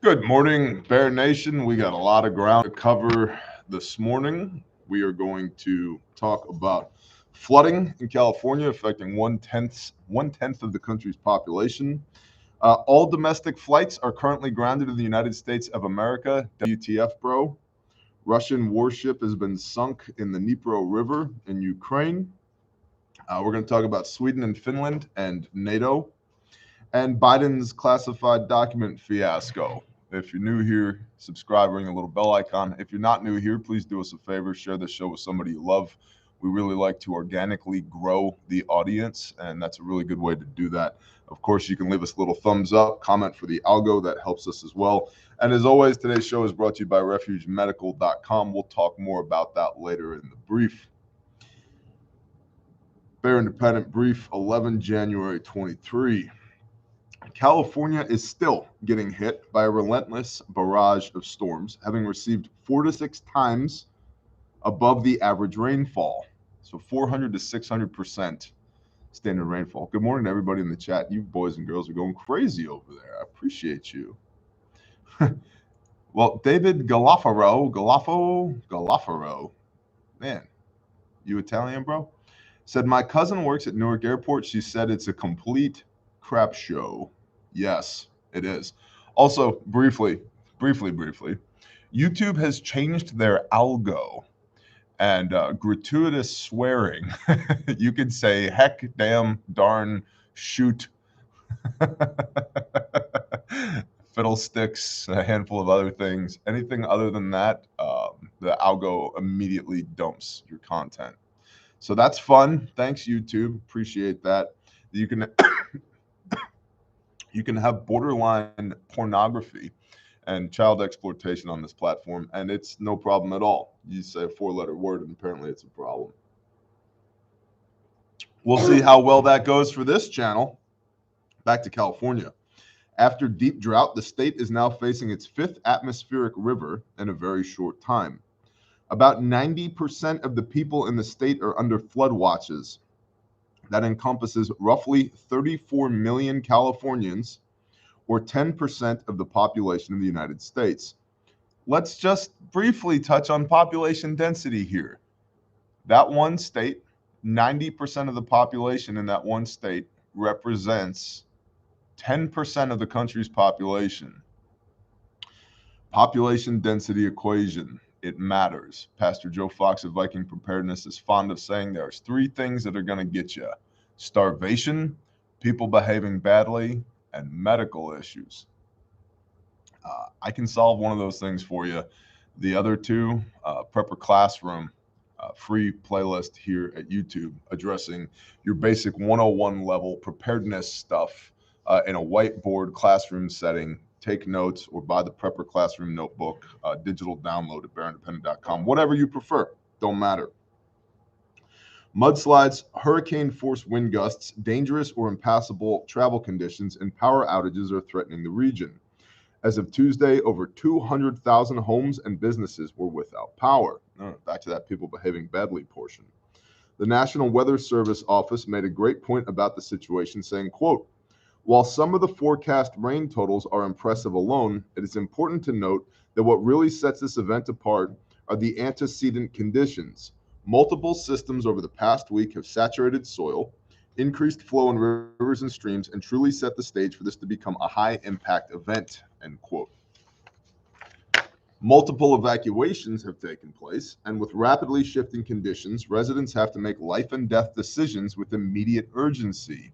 Good morning, Bear Nation. We got a lot of ground to cover this morning. We are going to talk about flooding in California affecting one tenth of the country's population. All domestic flights are currently grounded in the United States of America. WTF, bro? Russian warship has been sunk in the Dnipro River in Ukraine. We're going to talk about Sweden and Finland and NATO and Biden's classified document fiasco. If you're new here, subscribe, ring the little bell icon. If you're not new here, please do us a favor, share the show with somebody you love. We really like to organically grow the audience, and that's a really good way to do that. Of course, you can leave us a little thumbs up, comment for the algo, that helps us as well. And as always, today's show is brought to you by RefugeMedical.com. We'll talk more about that later in the brief. Bear Independent Brief, 11 January 23. California is still getting hit by a relentless barrage of storms, having received 4 to 6 times above the average rainfall. So 400 to 600% standard rainfall. Good morning to everybody in the chat. You boys and girls are going crazy over there. I appreciate you. Well, David Galafaro, man, you Italian, bro? Said, my cousin works at Newark Airport. She said it's a complete crap show. Yes, it is. Also, briefly, YouTube has changed their algo and gratuitous swearing. You could say heck, damn, darn, shoot, fiddlesticks, a handful of other things. Anything other than that, the algo immediately dumps your content. So that's fun. Thanks, YouTube. Appreciate that. You can have borderline pornography and child exploitation on this platform, and it's no problem at all. You say a 4-letter word, and apparently it's a problem. We'll see how well that goes for this channel. Back to California. After deep drought, the state is now facing its 5th atmospheric river in a very short time. About 90% of the people in the state are under flood watches. That encompasses roughly 34 million Californians, or 10% of the population of the United States. Let's just briefly touch on population density here. That one state, 90% of the population in that one state represents 10% of the country's population. Population density equation. It matters. Pastor Joe Fox of Viking Preparedness is fond of saying there's 3 things that are going to get you: starvation, people behaving badly, and medical issues. I can solve one of those things for you. The other 2, Prepper Classroom, free playlist here at YouTube addressing your basic 101 level preparedness stuff in a whiteboard classroom setting. Take notes or buy the Prepper Classroom notebook, digital download at bearindependent.com, whatever you prefer, don't matter. Mudslides, hurricane-force wind gusts, dangerous or impassable travel conditions, and power outages are threatening the region. As of Tuesday, over 200,000 homes and businesses were without power. Back to that people behaving badly portion. The National Weather Service office made a great point about the situation, saying, quote, while some of the forecast rain totals are impressive alone, it is important to note that what really sets this event apart are the antecedent conditions. Multiple systems over the past week have saturated soil, increased flow in rivers and streams, and truly set the stage for this to become a high-impact event, end quote. Multiple evacuations have taken place, and with rapidly shifting conditions, residents have to make life and death decisions with immediate urgency.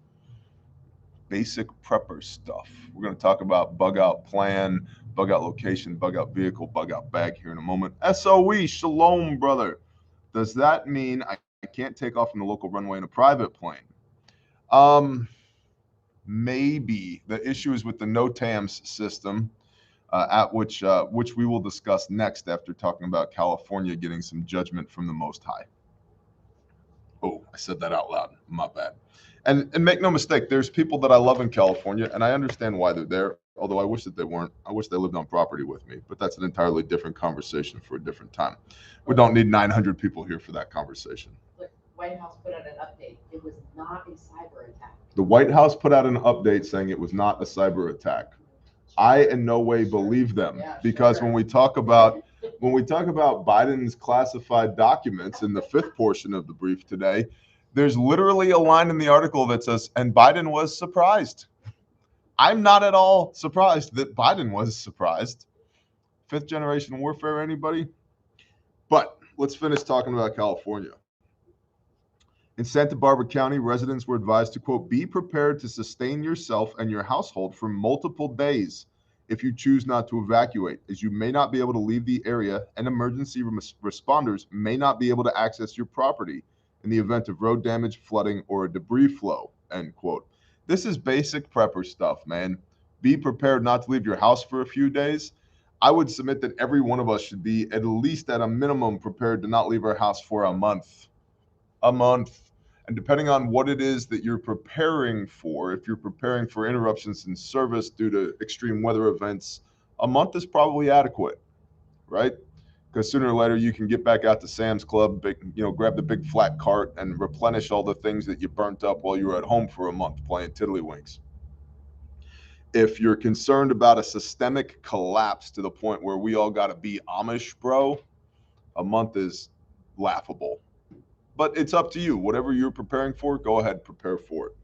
Basic prepper stuff. We're going to talk about bug out plan, bug out location, bug out vehicle, bug out bag here in a moment. SOE, shalom, brother. Does that mean I can't take off from the local runway in a private plane? Maybe. The issue is with the NOTAMs system, at which we will discuss next after talking about California getting some judgment from the Most High. Oh, I said that out loud. My bad. And make no mistake, there's people that I love in California, and I understand why they're there, although I wish that they weren't. I wish they lived on property with me, but that's an entirely different conversation for a different time. We don't need 900 people here for that conversation. The White House put out an update. It was not a cyber attack. The White House put out an update saying it was not a cyber attack. I in no way believe them, because when we talk about Biden's classified documents in the fifth portion of the brief today, there's literally a line in the article that says, and Biden was surprised. I'm not at all surprised that Biden was surprised. Fifth generation warfare, anybody? But let's finish talking about California. In Santa Barbara County, residents were advised to, quote, be prepared to sustain yourself and your household for multiple days if you choose not to evacuate, as you may not be able to leave the area and emergency responders may not be able to access your property in the event of road damage, flooding, or a debris flow, end quote. This is basic prepper stuff, man. Be prepared not to leave your house for a few days. I would submit that every one of us should be at least at a minimum prepared to not leave our house for a month. A month. And depending on what it is that you're preparing for, if you're preparing for interruptions in service due to extreme weather events, a month is probably adequate, right? Because sooner or later you can get back out to Sam's Club, grab the big flat cart and replenish all the things that you burnt up while you were at home for a month playing tiddlywinks. If you're concerned about a systemic collapse to the point where we all got to be Amish, bro, a month is laughable. But it's up to you. Whatever you're preparing for, go ahead, prepare for it.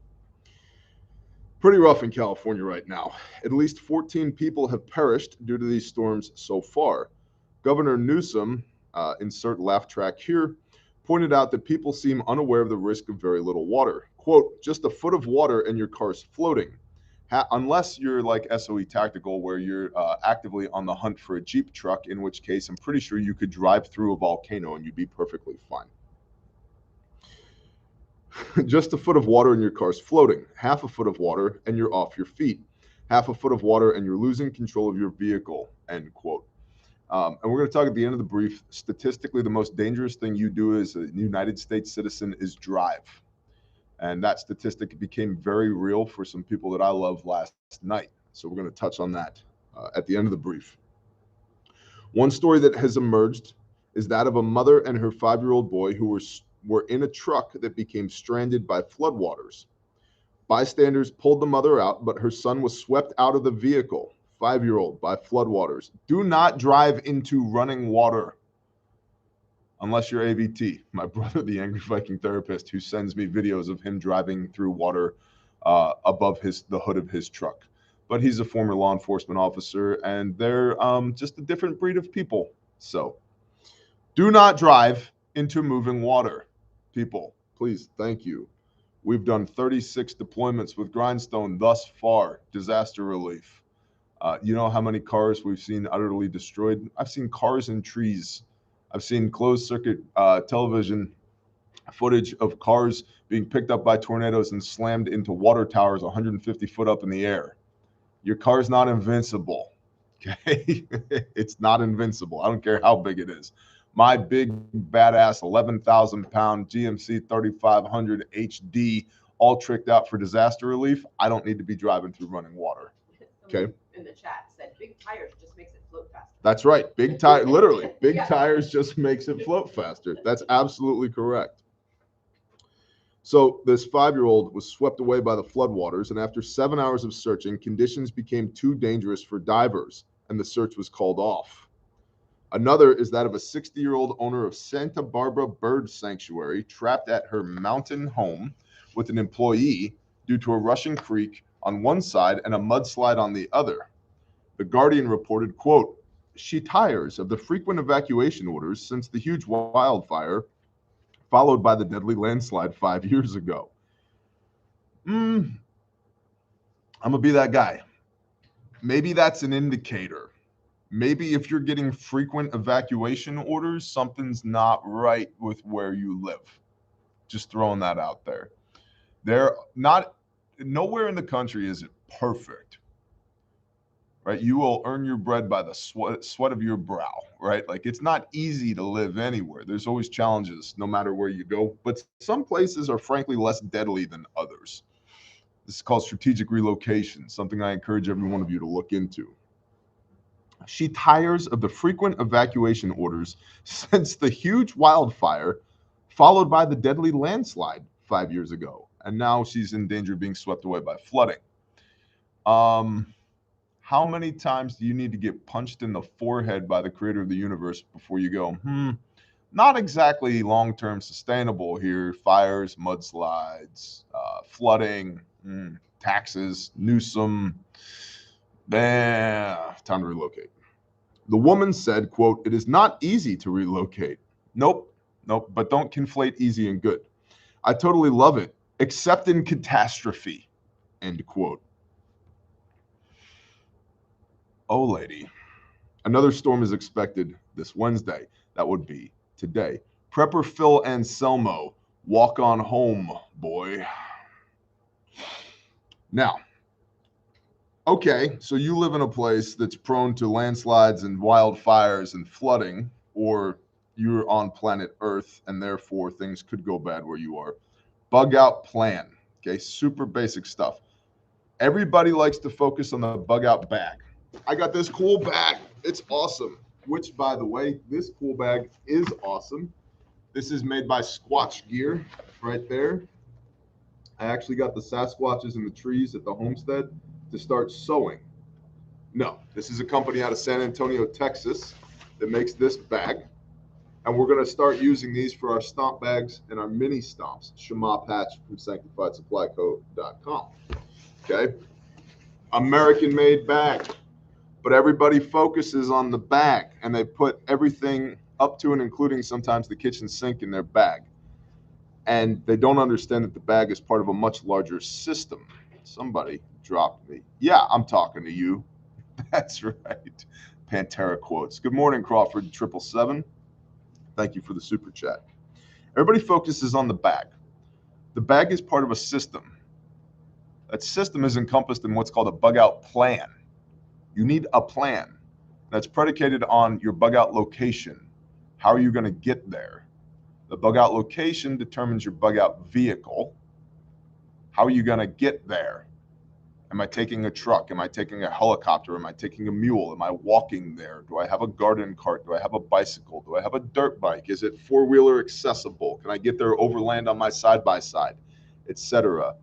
Pretty rough in California right now. At least 14 people have perished due to these storms so far. Governor Newsom, insert laugh track here, pointed out that people seem unaware of the risk of very little water. Quote, just a foot of water and your car's floating. Unless you're like SOE Tactical, where you're actively on the hunt for a Jeep truck, in which case I'm pretty sure you could drive through a volcano and you'd be perfectly fine. Just a foot of water and your car's floating. Half a foot of water and you're off your feet. Half a foot of water and you're losing control of your vehicle, end quote. And we're going to talk at the end of the brief. Statistically, the most dangerous thing you do as a United States citizen is drive. And that statistic became very real for some people that I love last night. So we're going to touch on that at the end of the brief. One story that has emerged is that of a mother and her 5-year-old boy who were in a truck that became stranded by floodwaters. Bystanders pulled the mother out, but her son was swept out of the vehicle, 5-year-old, by floodwaters. Do not drive into running water unless you're AVT. My brother, the Angry Viking therapist, who sends me videos of him driving through water above the hood of his truck. But he's a former law enforcement officer, and they're just a different breed of people. So do not drive into moving water. People, please, thank you. We've done 36 deployments with Grindstone thus far, disaster relief. You know how many cars we've seen utterly destroyed? I've seen cars and trees. I've seen closed circuit television footage of cars being picked up by tornadoes and slammed into water towers 150 foot up in the air. Your car's not invincible, okay? It's not invincible. I don't care how big it is. My big, badass 11,000-pound GMC 3500 HD, all tricked out for disaster relief, I don't need to be driving through running water, okay? In the chat said, big tires just makes it float faster. That's right. Big tire, literally, big tires just makes it float faster. That's absolutely correct. So this 5-year-old was swept away by the floodwaters, and after 7 hours of searching, conditions became too dangerous for divers, and the search was called off. Another is that of a 60-year-old owner of Santa Barbara Bird Sanctuary, trapped at her mountain home with an employee due to a rushing creek on one side and a mudslide on the other. The Guardian reported, quote, she tires of the frequent evacuation orders since the huge wildfire followed by the deadly landslide 5 years ago. I'm going to be that guy. Maybe that's an indicator. Maybe if you're getting frequent evacuation orders, something's not right with where you live. Just throwing that out there. Nowhere in the country is it perfect, right? You will earn your bread by the sweat of your brow, right? Like, it's not easy to live anywhere. There's always challenges no matter where you go, but some places are frankly less deadly than others. This is called strategic relocation, something I encourage every one of you to look into. She tires of the frequent evacuation orders since the huge wildfire followed by the deadly landslide 5 years ago. And now she's in danger of being swept away by flooding. How How many times do you need to get punched in the forehead by the creator of the universe before you go, not exactly long-term sustainable here? Fires, mudslides, flooding, taxes, Newsom. Time to relocate. The woman said, quote, "It is not easy to relocate." Nope, but don't conflate easy and good. I totally love it, except in catastrophe, end quote. Oh, lady. Another storm is expected this Wednesday. That would be today. Prepper Phil Anselmo, walk on home, boy. Now, okay, so you live in a place that's prone to landslides and wildfires and flooding, or you're on planet Earth and therefore things could go bad where you are. Bug out plan. Okay, super basic stuff. Everybody likes to focus on the bug out bag. I got this cool bag. It's awesome. Which, by the way, this cool bag is awesome. This is made by Squatch Gear right there. I actually got the Sasquatches in the trees at the homestead to start sewing. No, this is a company out of San Antonio, Texas that makes this bag. And we're going to start using these for our stomp bags and our mini stomps. Shema Patch from SanctifiedSupplyCo.com. Okay. American-made bag. But everybody focuses on the bag, and they put everything up to and including sometimes the kitchen sink in their bag. And they don't understand that the bag is part of a much larger system. Somebody dropped me. Yeah, I'm talking to you. That's right. Pantera quotes. Good morning, Crawford 777. Thank you for the super chat. Everybody focuses on the bag. The bag is part of a system. That system is encompassed in what's called a bug out plan. You need a plan that's predicated on your bug out location. How are you going to get there? The bug out location determines your bug out vehicle. How are you going to get there? Am I taking a truck? Am I taking a helicopter? Am I taking a mule? Am I walking there? Do I have a garden cart? Do I have a bicycle? Do I have a dirt bike? Is it four-wheeler accessible? Can I get there overland on my side-by-side, etc.?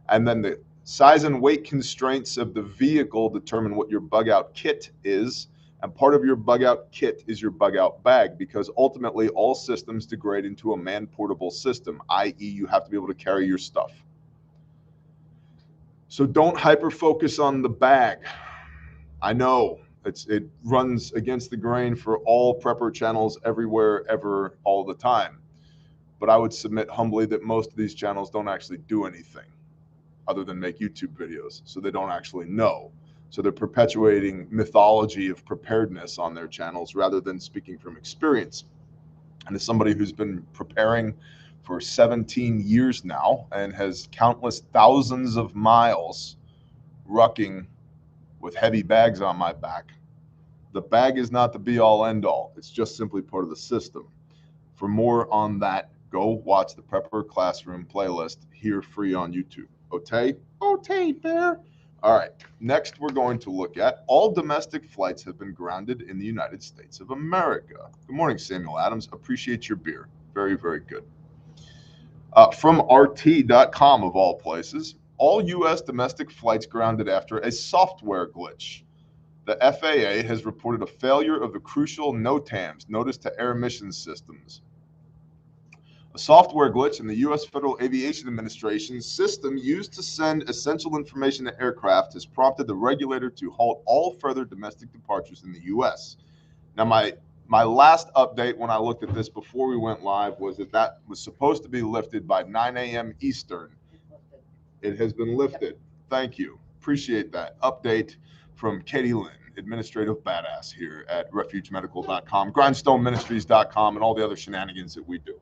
And then the size and weight constraints of the vehicle determine what your bug out kit is. And part of your bug out kit is your bug out bag, because ultimately all systems degrade into a man-portable system, i.e. you have to be able to carry your stuff. So don't hyper-focus on the bag. I know it runs against the grain for all prepper channels everywhere, ever, all the time. But I would submit humbly that most of these channels don't actually do anything other than make YouTube videos. So they don't actually know. So they're perpetuating mythology of preparedness on their channels rather than speaking from experience. And as somebody who's been preparing for 17 years now and has countless thousands of miles rucking with heavy bags on my back, the bag is not the be-all end-all. It's just simply part of the system. For more on that, go watch the Prepper Classroom playlist here free on YouTube. Okay, bear. All right, next we're going to look at all domestic flights have been grounded in the United States of America. Good morning, Samuel Adams. Appreciate your beer. Very, very good. From RT.com, of all places, all U.S. domestic flights grounded after a software glitch. The FAA has reported a failure of the crucial NOTAMs, Notice to Air Mission Systems. A software glitch in the U.S. Federal Aviation Administration's system used to send essential information to aircraft has prompted the regulator to halt all further domestic departures in the U.S. Now, my last update when I looked at this before we went live was that was supposed to be lifted by 9 a.m. Eastern. It has been lifted. Thank you. Appreciate that update from Katie Lynn, administrative badass here at RefugeMedical.com, GrindstoneMinistries.com, and all the other shenanigans that we do.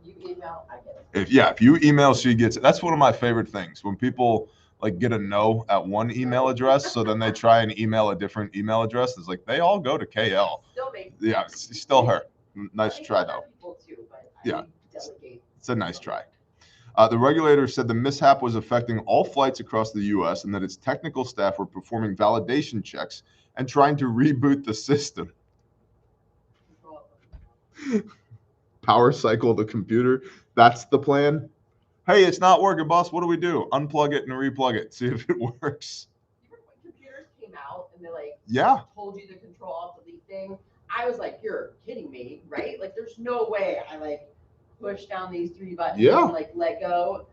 You email, I get it. If you email, she gets it. That's one of my favorite things, when people like get a no at one email address, so then they try and email a different email address. It's like they all go to KL. Still makes Yeah, it's still her. Nice try though. Too, but Yeah, delegate. It's a nice try. The regulator said the mishap was affecting all flights across the U.S. and that its technical staff were performing validation checks and trying to reboot the system. Power cycle the computer. That's the plan. Hey, it's not working, boss. What do we do? Unplug it and replug it. See if it works. Even when computers came came out and they like Yeah. told you the control alt delete thing, I was like, you're kidding me, right? Like there's no way I like push down these 3 buttons Yeah. and like let go.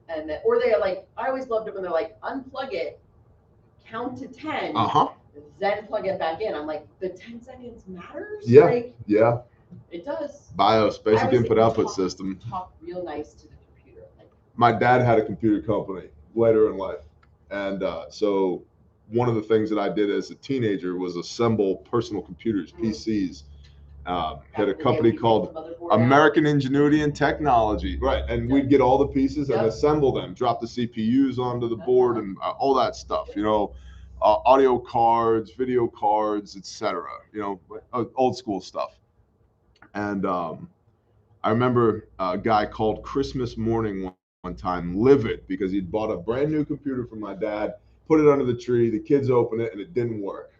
And then, or they like, I always loved it when they're like, unplug it, count to 10, then plug it back in. I'm like, the 10 seconds matters? Yeah. Like, Yeah. it does. BIOS, basic input output system. Talk real nice to the computer. Like, my dad had a computer company later in life. And so one of the things that I did as a teenager was assemble personal computers, PCs. Had a company called American Ingenuity and Technology. Right. And we'd get all the pieces and assemble them, drop the CPUs onto the board and all that stuff, you know, audio cards, video cards, etc. You know, old school stuff. And I remember a guy called Christmas morning one time, livid, because he'd bought a brand new computer from my dad, put it under the tree, the kids open it, and it didn't work.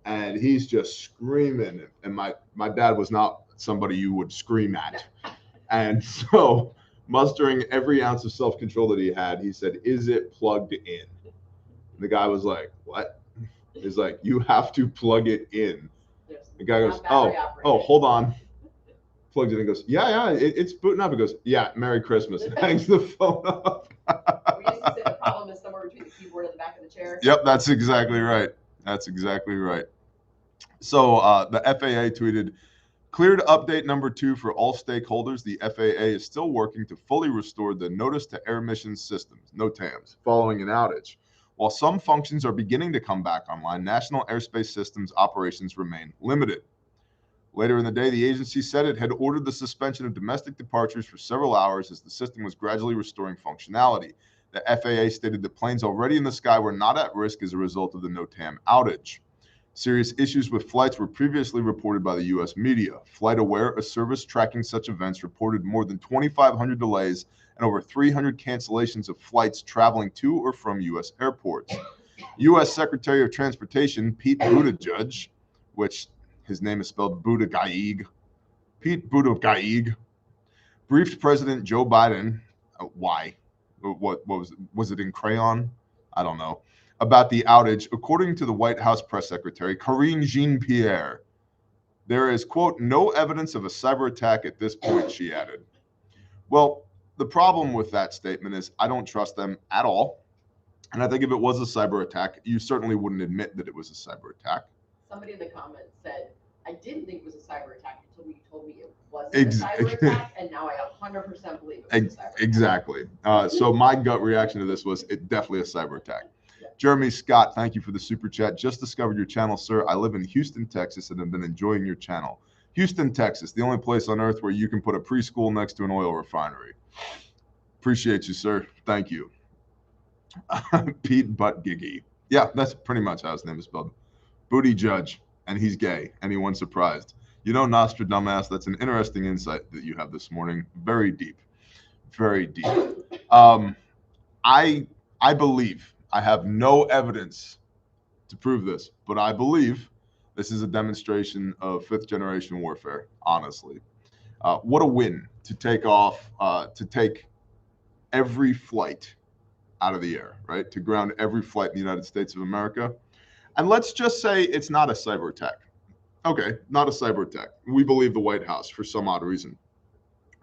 And he's just screaming. And my dad was not somebody you would scream at. And so, mustering every ounce of self-control that he had, he said, "Is it plugged in?" And the guy was like, "What?" He's like, "You have to plug it in." The guy goes, oh, hold on. Plugs it in and goes, yeah, it's booting up. It goes, yeah, Merry Christmas. Hangs the phone up. We used to say the problem is somewhere between the keyboard and the back of the chair. Yep, that's exactly right. That's exactly right. So the FAA tweeted, cleared update number 2 for all stakeholders. The FAA is still working to fully restore the notice to air mission systems, NOTAMs, following an outage. While some functions are beginning to come back online, national airspace systems operations remain limited. Later in the day, the agency said it had ordered the suspension of domestic departures for several hours as the system was gradually restoring functionality. The FAA stated that planes already in the sky were not at risk as a result of the NOTAM outage. Serious issues with flights were previously reported by the U.S. media. FlightAware, a service tracking such events, reported more than 2,500 delays and over 300 cancellations of flights traveling to or from U.S. airports. U.S. Secretary of Transportation Pete Buttigieg, which his name is spelled Buttigieg, Pete Buttigieg, briefed President Joe Biden. Why? What was it in crayon? I don't know. About the outage, according to the White House press secretary, Karine Jean-Pierre. There is, quote, no evidence of a cyber attack at this point, she added. Well, the problem with that statement is I don't trust them at all. And I think if it was a cyber attack, you certainly wouldn't admit that it was a cyber attack. Somebody in the comments said, I didn't think it was a cyber attack until you told me it wasn't a cyber attack, and now I 100% believe it was a cyber attack. Exactly. So my gut reaction to this was it definitely a cyber attack. Yeah. Jeremy Scott, thank you for the super chat. Just discovered your channel, sir. I live in Houston, Texas, and have been enjoying your channel. Houston, Texas, the only place on earth where you can put a preschool next to an oil refinery. Appreciate you, sir. Thank you. Pete Buttigieg. Yeah, that's pretty much how his name is spelled. Booty Judge, and he's gay. Anyone surprised? You know, Nostradamus, that's an interesting insight that you have this morning. Very deep. Very deep. I believe, I have no evidence to prove this, but I believe this is a demonstration of 5th generation warfare, honestly. What a win to take off, to take every flight out of the air, right? To ground every flight in the United States of America. And let's just say it's not a cyber attack. Okay, not a cyber attack. We believe the White House for some odd reason.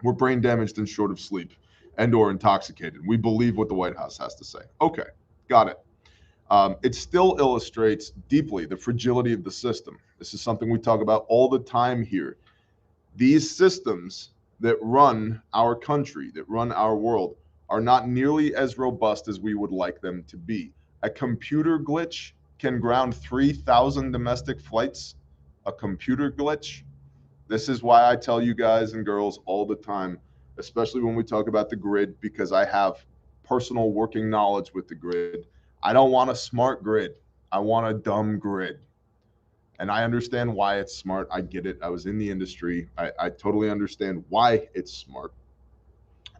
We're brain damaged and short of sleep and or intoxicated. We believe what the White House has to say. Okay, got it. It still illustrates deeply the fragility of the system. This is something we talk about all the time here. These systems that run our country, that run our world, are not nearly as robust as we would like them to be. A computer glitch can ground 3,000 domestic flights. A computer glitch. This is why I tell you guys and girls all the time, especially when we talk about the grid, because I have personal working knowledge with the grid. I don't want a smart grid. I want a dumb grid. And I understand why it's smart. I get it. I was in the industry. I totally understand why it's smart.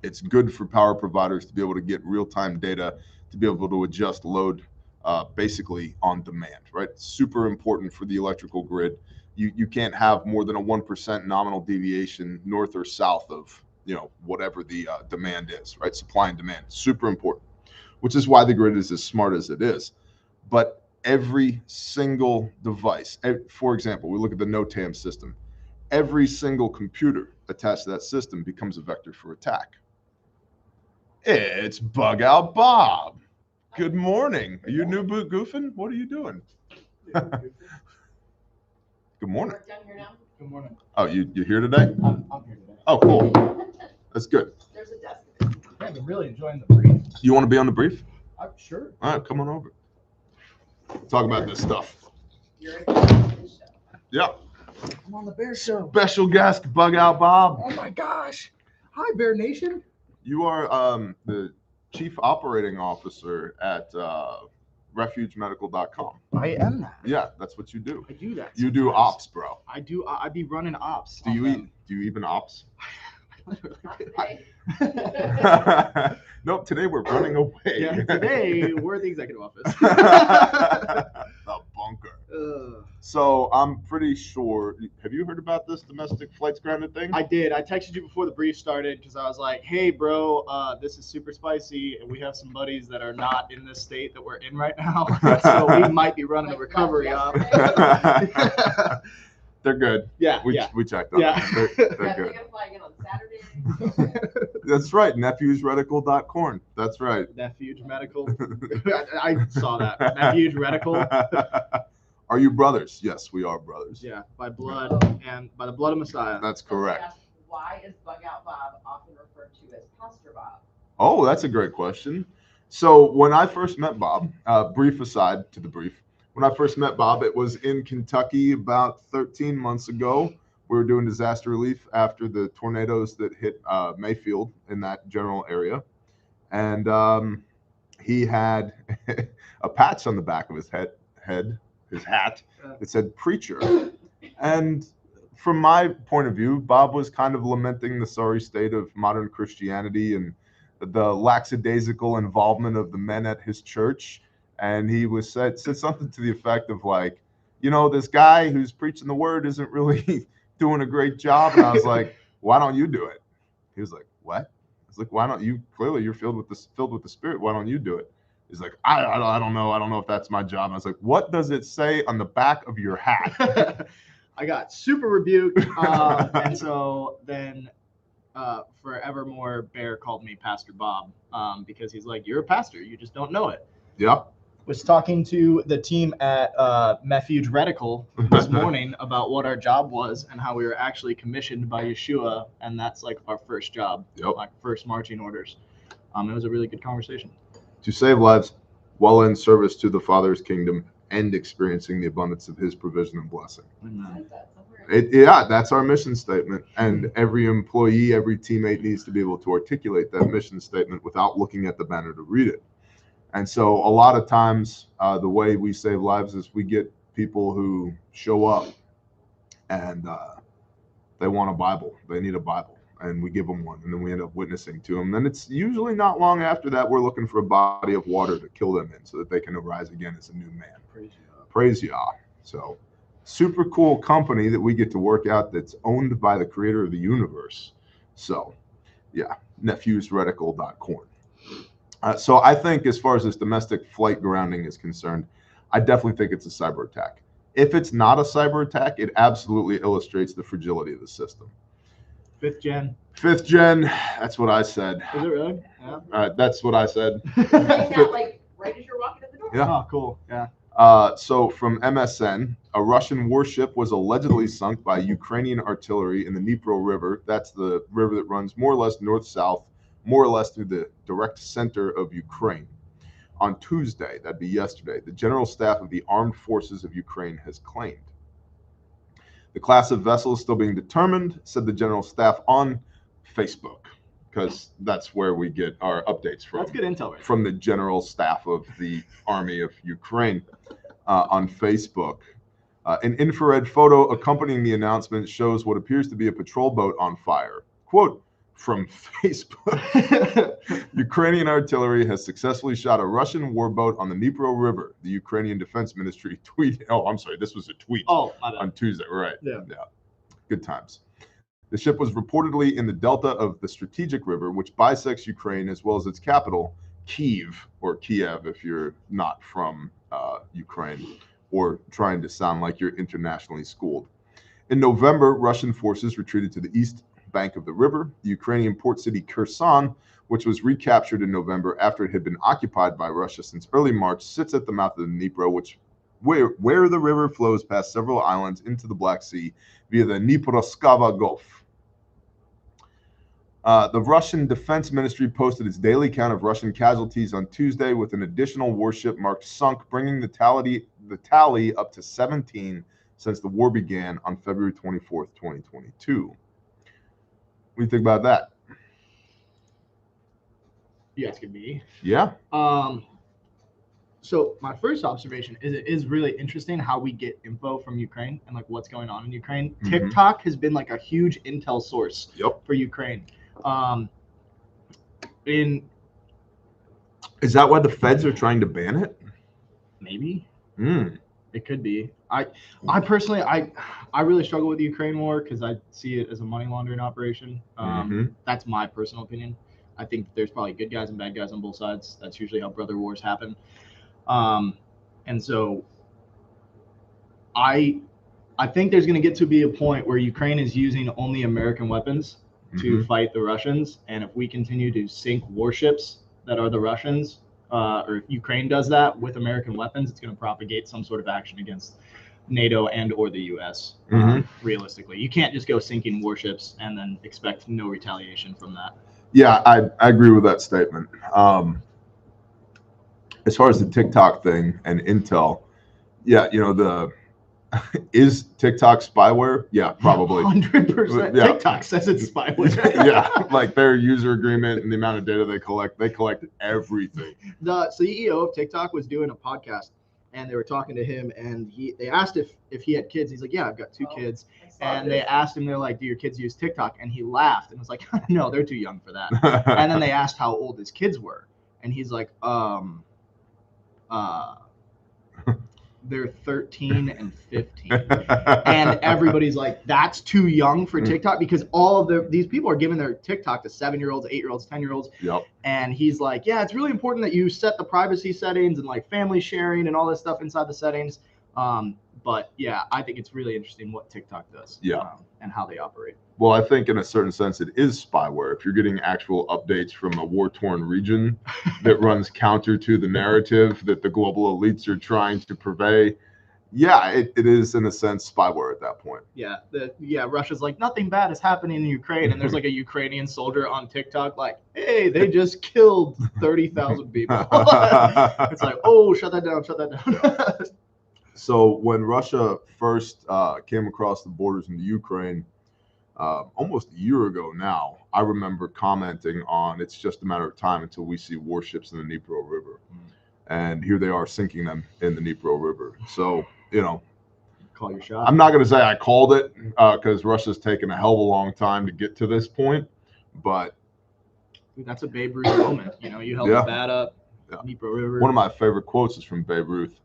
It's good for power providers to be able to get real-time data, to be able to adjust load basically on demand, right? Super important for the electrical grid. You can't have more than a 1% nominal deviation north or south of, you know, whatever the demand is, right? Supply and demand, super important, which is why the grid is as smart as it is. But every single device. For example, we look at the NOTAM system. Every single computer attached to that system becomes a vector for attack. It's Bug Out Bob. Good morning. Are you new boot goofing? What are you doing? Good morning. Work down here now? Good morning. Oh, you're here today? I'm here today. Oh, cool. That's good. There's a desk. Yeah, I've been really enjoying the brief. You want to be on the brief? Sure. All right, come on over. Talk about this stuff. You're in the show. Yeah. I'm on the Bear Show. Special guest, Bug Out Bob. Oh my gosh. Hi, Bear Nation. You are the Chief Operating Officer at RefugeMedical.com. I am that. Yeah, that's what you do. I do that. You do sometimes. ops, bro. I do. I be running ops. Do you even ops? Not today. Nope, today we're running away. Yeah, today we're at the executive office. The bunker. So I'm pretty sure. Have you heard about this domestic flights grounded thing? I did. I texted you before the brief started because I was like, "Hey, bro, this is super spicy, and we have some buddies that are not in this state that we're in right now, so we might be running a recovery op." They're good. Yeah, we checked on them. They're They're good. gonna fly again on Saturday. That's right. Refugerical.corn. That's right. Refuge Medical. I saw that. Refuge Medical. Are you brothers? Yes, we are brothers. Yeah, by blood and by the blood of Messiah. That's correct. Why is Bug Out Bob often referred to as Pastor Bob? Oh, that's a great question. So when I first met Bob, brief aside to the brief, when I first met Bob, it was in Kentucky about 13 months ago. We were doing disaster relief after the tornadoes that hit Mayfield in that general area. And he had a patch on the back of his his hat, that said preacher. And from my point of view, Bob was kind of lamenting the sorry state of modern Christianity and the lackadaisical involvement of the men at his church. And he was said something to the effect of like, you know, this guy who's preaching the word isn't really doing a great job. And I was like, why don't you do it? He was like, what? I was like, why don't you? Clearly you're filled with the Spirit. Why don't you do it? He's like, I don't know. I don't know if that's my job. And I was like, what does it say on the back of your hat? I got super rebuked. And so then forevermore, Bear called me Pastor Bob because he's like, you're a pastor. You just don't know it. Yep. Was talking to the team at Refuge Medical this morning about what our job was and how we were actually commissioned by Yeshua. And that's like our first job, like first marching orders. It was a really good conversation. To save lives while in service to the Father's kingdom and experiencing the abundance of his provision and blessing. That's our mission statement. And every employee, every teammate needs to be able to articulate that mission statement without looking at the banner to read it. And so a lot of times the way we save lives is we get people who show up and they want a Bible. They need a Bible. And we give them one. And then we end up witnessing to them. Then it's usually not long after that we're looking for a body of water to kill them in so that they can arise again as a new man. Praise Yah. So super cool company that we get to work out that's owned by the creator of the universe. So yeah, nephewsreticle.corn. So I think as far as this domestic flight grounding is concerned, I definitely think it's a cyber attack. If it's not a cyber attack, it absolutely illustrates the fragility of the system. Fifth gen. That's what I said. Is it really? Yeah. That's what I said. Like right as you're walking in the door. Yeah. Oh, cool. Yeah. So from MSN, a Russian warship was allegedly sunk by Ukrainian artillery in the Dnipro River. That's the river that runs more or less north-south, more or less through the direct center of Ukraine. On Tuesday, that'd be yesterday, the General Staff of the Armed Forces of Ukraine has claimed. The class of vessel is still being determined, said the General Staff on Facebook, because that's where we get our updates from. That's good intel, right? From the General Staff of the Army of Ukraine on Facebook. An infrared photo accompanying the announcement shows what appears to be a patrol boat on fire. Quote, from Facebook. Ukrainian artillery has successfully shot a Russian warboat on the Dnipro River. The Ukrainian Defense Ministry tweeted. Oh, I'm sorry. This was a tweet. Oh, my bad. On Tuesday. Right. Yeah. Good times. The ship was reportedly in the delta of the strategic river, which bisects Ukraine as well as its capital, Kiev, or Kiev if you're not from Ukraine, or trying to sound like you're internationally schooled. In November, Russian forces retreated to the east bank of the river. The Ukrainian port city Kherson, which was recaptured in November after it had been occupied by Russia since early March, sits at the mouth of the Dnipro, where the river flows past several islands into the Black Sea via the Dnipropetrovsk Gulf. The Russian Defense Ministry posted its daily count of Russian casualties on Tuesday, with an additional warship marked sunk, bringing the tally up to 17 since the war began on February 24th, 2022. What do you think about that? You asking me? Yeah. So my first observation is it is really interesting how we get info from Ukraine and like what's going on in Ukraine. Mm-hmm. TikTok has been like a huge intel source for Ukraine. Is that why the feds are trying to ban it? Maybe. It could be. I personally, I really struggle with the Ukraine war because I see it as a money laundering operation. That's my personal opinion. I think there's probably good guys and bad guys on both sides. That's usually how brother wars happen. And so I think there's going to get to be a point where Ukraine is using only American weapons to fight the Russians. And if we continue to sink warships that are the Russians, or if Ukraine does that with American weapons, it's going to propagate some sort of action against NATO and or the U.S. Realistically, you can't just go sinking warships and then expect no retaliation from that. Yeah, I agree with that statement. As far as the TikTok thing and Intel, yeah, is TikTok spyware? Yeah, probably. 100%. Yeah. TikTok says it's spyware. Yeah, like their user agreement and the amount of data they collect everything. The CEO of TikTok was doing a podcast, and they were talking to him, and they asked if he had kids. He's like, yeah, I've got two kids. And they asked him, they're like, do your kids use TikTok? And he laughed and was like, no, they're too young for that. And then they asked how old his kids were, and he's like, they're 13 and 15. And everybody's like, that's too young for TikTok, because all of these people are giving their TikTok to 7-year-olds, 8-year-olds, 10-year-olds. Yep. And he's like, yeah, it's really important that you set the privacy settings and like family sharing and all this stuff inside the settings. But yeah, I think it's really interesting what TikTok does. Yeah. And how they operate. Well, I think in a certain sense it is spyware. If you're getting actual updates from a war-torn region that runs counter to the narrative that the global elites are trying to purvey, yeah, it is in a sense spyware at that point. Yeah, Russia's like, nothing bad is happening in Ukraine, and there's like a Ukrainian soldier on TikTok like, hey, they just killed 30,000 people. It's like, oh, shut that down. So when Russia first came across the borders into Ukraine, almost a year ago now, I remember commenting on, it's just a matter of time until we see warships in the Dnipro River. And here they are sinking them in the Dnipro River. So, call your shot. I'm not going to say I called it because Russia's taken a hell of a long time to get to this point. But that's a Babe Ruth moment. You held the bat up, Dnipro River. One of my favorite quotes is from Babe Ruth.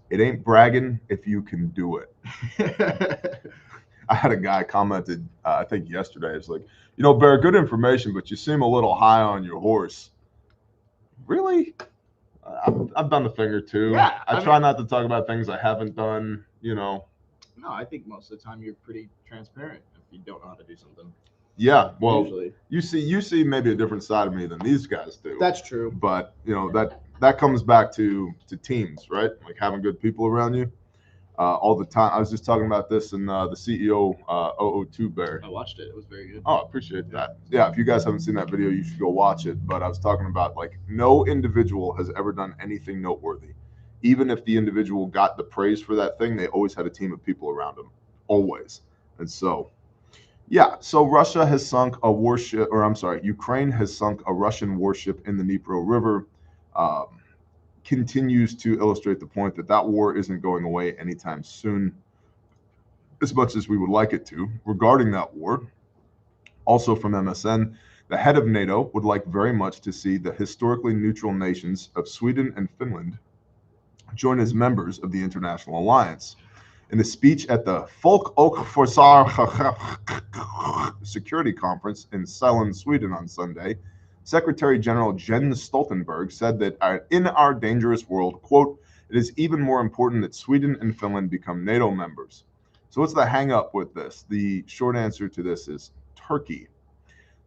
It ain't bragging if you can do it. I had a guy commented, I think yesterday, it's like, Bear, good information, but you seem a little high on your horse. Really? I've done a thing or two. Yeah, I try not to talk about things I haven't done, No, I think most of the time you're pretty transparent if you don't know how to do something. Yeah, well, usually. you see maybe a different side of me than these guys do. That's true. But, that comes back to teams, right? Like having good people around you. All the time. I was just talking about this in the CEO 002 Bear. I watched it. It was very good. Oh, I appreciate that. Yeah, if you guys haven't seen that video, you should go watch it. But I was talking about like no individual has ever done anything noteworthy. Even if the individual got the praise for that thing, they always had a team of people around them. Always. And so, yeah. So Russia has sunk a warship, or I'm sorry, Ukraine has sunk a Russian warship in the Dnipro River. Continues to illustrate the point that war isn't going away anytime soon, as much as we would like it to. Regarding that war, also from MSN, the head of NATO would like very much to see the historically neutral nations of Sweden and Finland join as members of the international alliance. In a speech at the Folk och Försvar Security Conference in Sälen, Sweden on Sunday, Secretary General Jens Stoltenberg said that in our dangerous world, quote, it is even more important that Sweden and Finland become NATO members. So what's the hang up with this? The short answer to this is Turkey.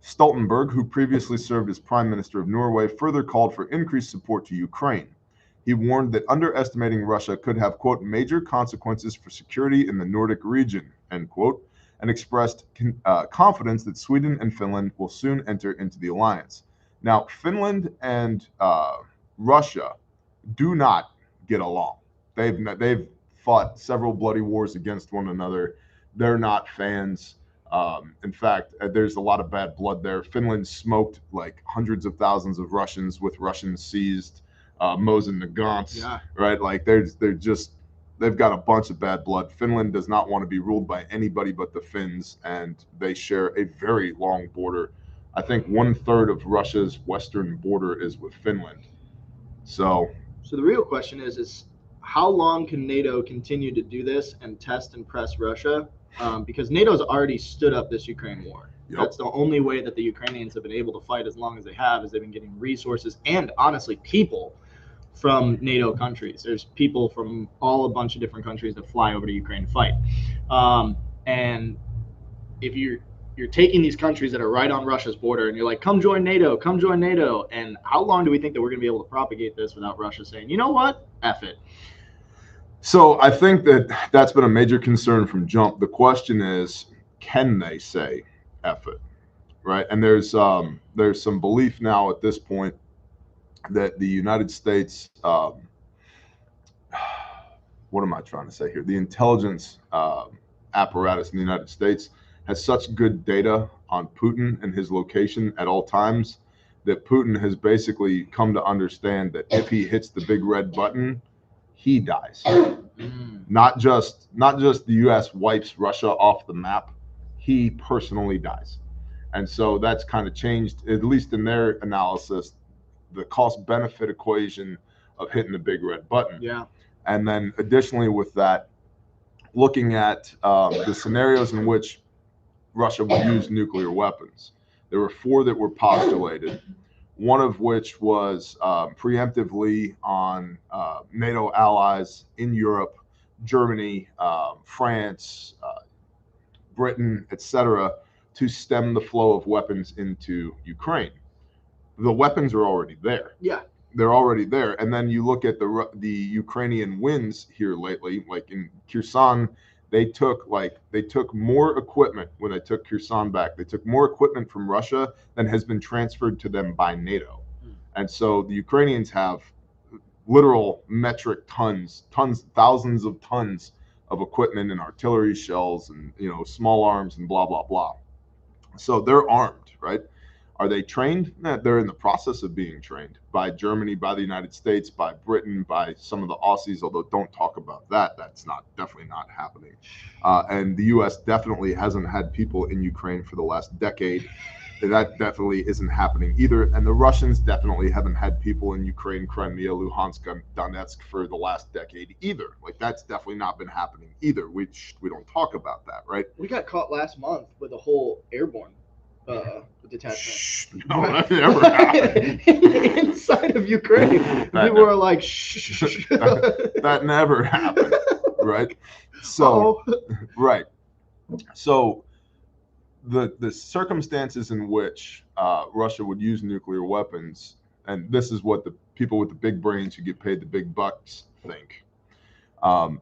Stoltenberg, who previously served as Prime Minister of Norway, further called for increased support to Ukraine. He warned that underestimating Russia could have, quote, major consequences for security in the Nordic region, end quote, and expressed confidence that Sweden and Finland will soon enter into the alliance. Now, Finland and Russia do not get along. They've fought several bloody wars against one another. They're not fans. In fact, there's a lot of bad blood there. Finland smoked like hundreds of thousands of Russians with Russians seized, Mosin Nagants, Yeah. right? Like they've got a bunch of bad blood. Finland does not want to be ruled by anybody but the Finns, and they share a very long border. I think 1/3 of Russia's western border is with Finland. So the real question is how long can NATO continue to do this and test and press Russia? Because NATO's already stood up this Ukraine war. Yep. That's the only way that the Ukrainians have been able to fight as long as they have, is they've been getting resources and honestly people from NATO countries. There's people from a bunch of different countries that fly over to Ukraine to fight. And if you're taking these countries that are right on Russia's border and you're like, come join NATO, come join NATO. And how long do we think that we're going to be able to propagate this without Russia saying, you know what, F it? So I think that's been a major concern from jump. The question is, can they say F it, right? And there's some belief now at this point that the United States, what am I trying to say here? The intelligence apparatus in the United States has such good data on Putin and his location at all times that Putin has basically come to understand that if he hits the big red button, he dies. Not just the US wipes Russia off the map, he personally dies. And so that's kind of changed, at least in their analysis, the cost benefit equation of hitting the big red button. Yeah. And then additionally with that, looking at the scenarios in which Russia would use nuclear weapons. There were 4 that were postulated, one of which was preemptively on NATO allies in Europe, Germany, France, Britain, etc., to stem the flow of weapons into Ukraine. The weapons are already there. Yeah. They're already there. And then you look at the Ukrainian wins here lately, like in Kherson, they took more equipment when they took Kherson back. They took more equipment from Russia than has been transferred to them by NATO. And so the Ukrainians have literal metric tons, thousands of tons of equipment and artillery shells and, small arms and blah, blah, blah. So they're armed, right? Are they trained? They're in the process of being trained by Germany, by the United States, by Britain, by some of the Aussies, although don't talk about that. That's definitely not happening. And the US definitely hasn't had people in Ukraine for the last decade. That definitely isn't happening either. And the Russians definitely haven't had people in Ukraine, Crimea, Luhansk, and Donetsk for the last decade either. Like, that's definitely not been happening either, which we don't talk about that, right? We got caught last month with a whole airborne detachment. Shh, no, that never happened. Inside of Ukraine. People were like, shh. That never happened, right? So, right. So, the circumstances in which Russia would use nuclear weapons, and this is what the people with the big brains who get paid the big bucks think.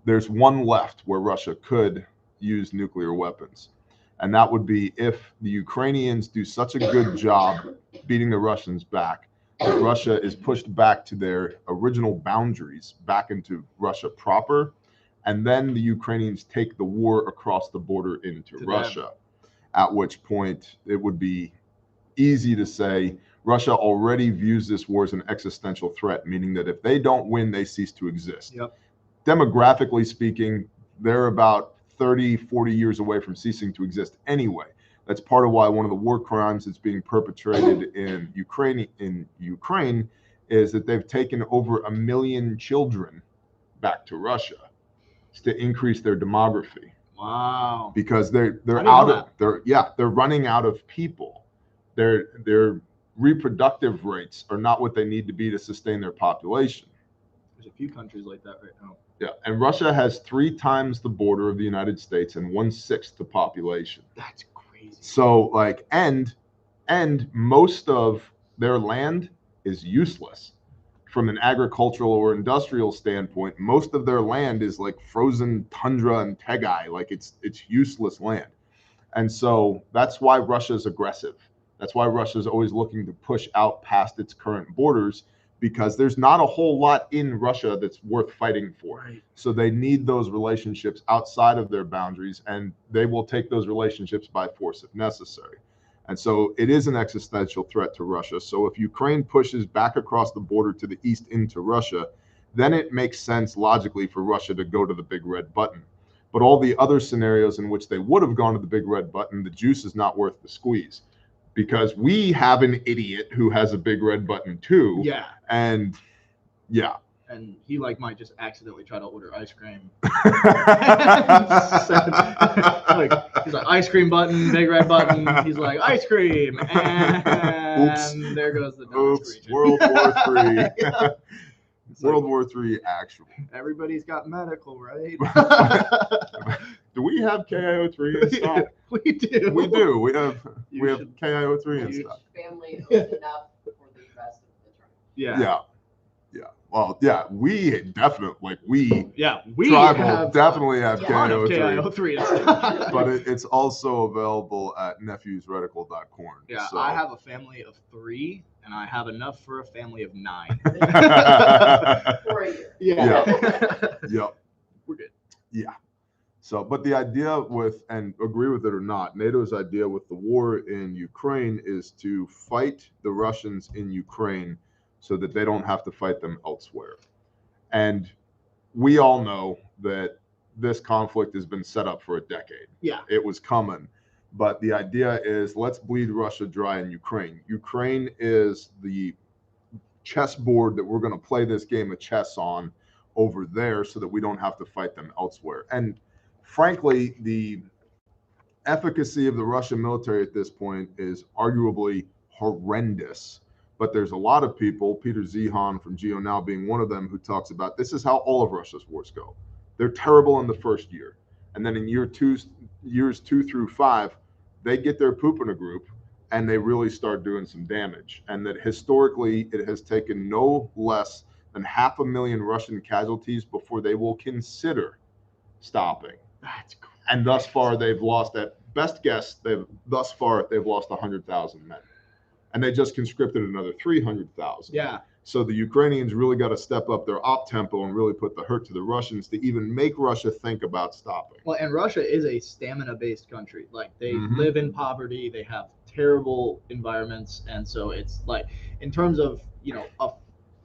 There's one left where Russia could use nuclear weapons. And that would be if the Ukrainians do such a good job beating the Russians back, that Russia is pushed back to their original boundaries, back into Russia proper, and then the Ukrainians take the war across the border into Russia, at which point it would be easy to say Russia already views this war as an existential threat, meaning that if they don't win, they cease to exist. Yep. Demographically speaking, they're about 30, 40 years away from ceasing to exist anyway. That's part of why one of the war crimes that's being perpetrated in Ukraine is that they've taken over 1 million children back to Russia to increase their demography. Wow. Because they're running out of people. They're reproductive rates are not what they need to be to sustain their population. There's a few countries like that right now. Yeah, and Russia has 3 times the border of the United States and 1/6 the population. That's crazy. So like, and most of their land is useless from an agricultural or industrial standpoint. Most of their land is like frozen tundra and tegai, like it's useless land. And so that's why Russia's aggressive. That's why Russia's always looking to push out past its current borders, because there's not a whole lot in Russia that's worth fighting for. Right. So they need those relationships outside of their boundaries, and they will take those relationships by force if necessary. And so it is an existential threat to Russia. So if Ukraine pushes back across the border to the east into Russia, then it makes sense logically for Russia to go to the big red button. But all the other scenarios in which they would have gone to the big red button, the juice is not worth the squeeze, because we have an idiot who has a big red button too. Yeah. And yeah. And he might just accidentally try to order ice cream. He's like, ice cream button, big red button. He's like, ice cream. And oops. There goes the oops, World War III. World War III actual. Everybody's got medical, right? Do we have KIO3 in stock? We do. We do. We have KIO3 in stock. Family owns enough for the rest of the term. Yeah. Well, yeah, we definitely tribal definitely have KIO3. But it's also available at nephewsreticle.corn. Yeah, so. I have a family of 3, and I have enough for a family of 9. For a year. Yep. We're good. Yeah. So, but the idea with, and agree with it or not, NATO's idea with the war in Ukraine is to fight the Russians in Ukraine so that they don't have to fight them elsewhere. And we all know that this conflict has been set up for a decade. Yeah. It was coming. But the idea is, let's bleed Russia dry in Ukraine. Ukraine is the chessboard that we're going to play this game of chess on over there so that we don't have to fight them elsewhere. And frankly, the efficacy of the Russian military at this point is arguably horrendous. But there's a lot of people, Peter Zihan from GeoNow being one of them, who talks about this is how all of Russia's wars go. They're terrible in the first year. And then in years 2 through 5, they get their poop in a group and they really start doing some damage. And that historically, it has taken no less than 500,000 Russian casualties before they will consider stopping. That's crazy. And thus far, they've lost, at best guess, they've lost 100,000 men. And they just conscripted another 300,000. Yeah. So the Ukrainians really got to step up their op tempo and really put the hurt to the Russians to even make Russia think about stopping. Well, and Russia is a stamina-based country. Like, they live in poverty, they have terrible environments, and so it's like, in terms of, a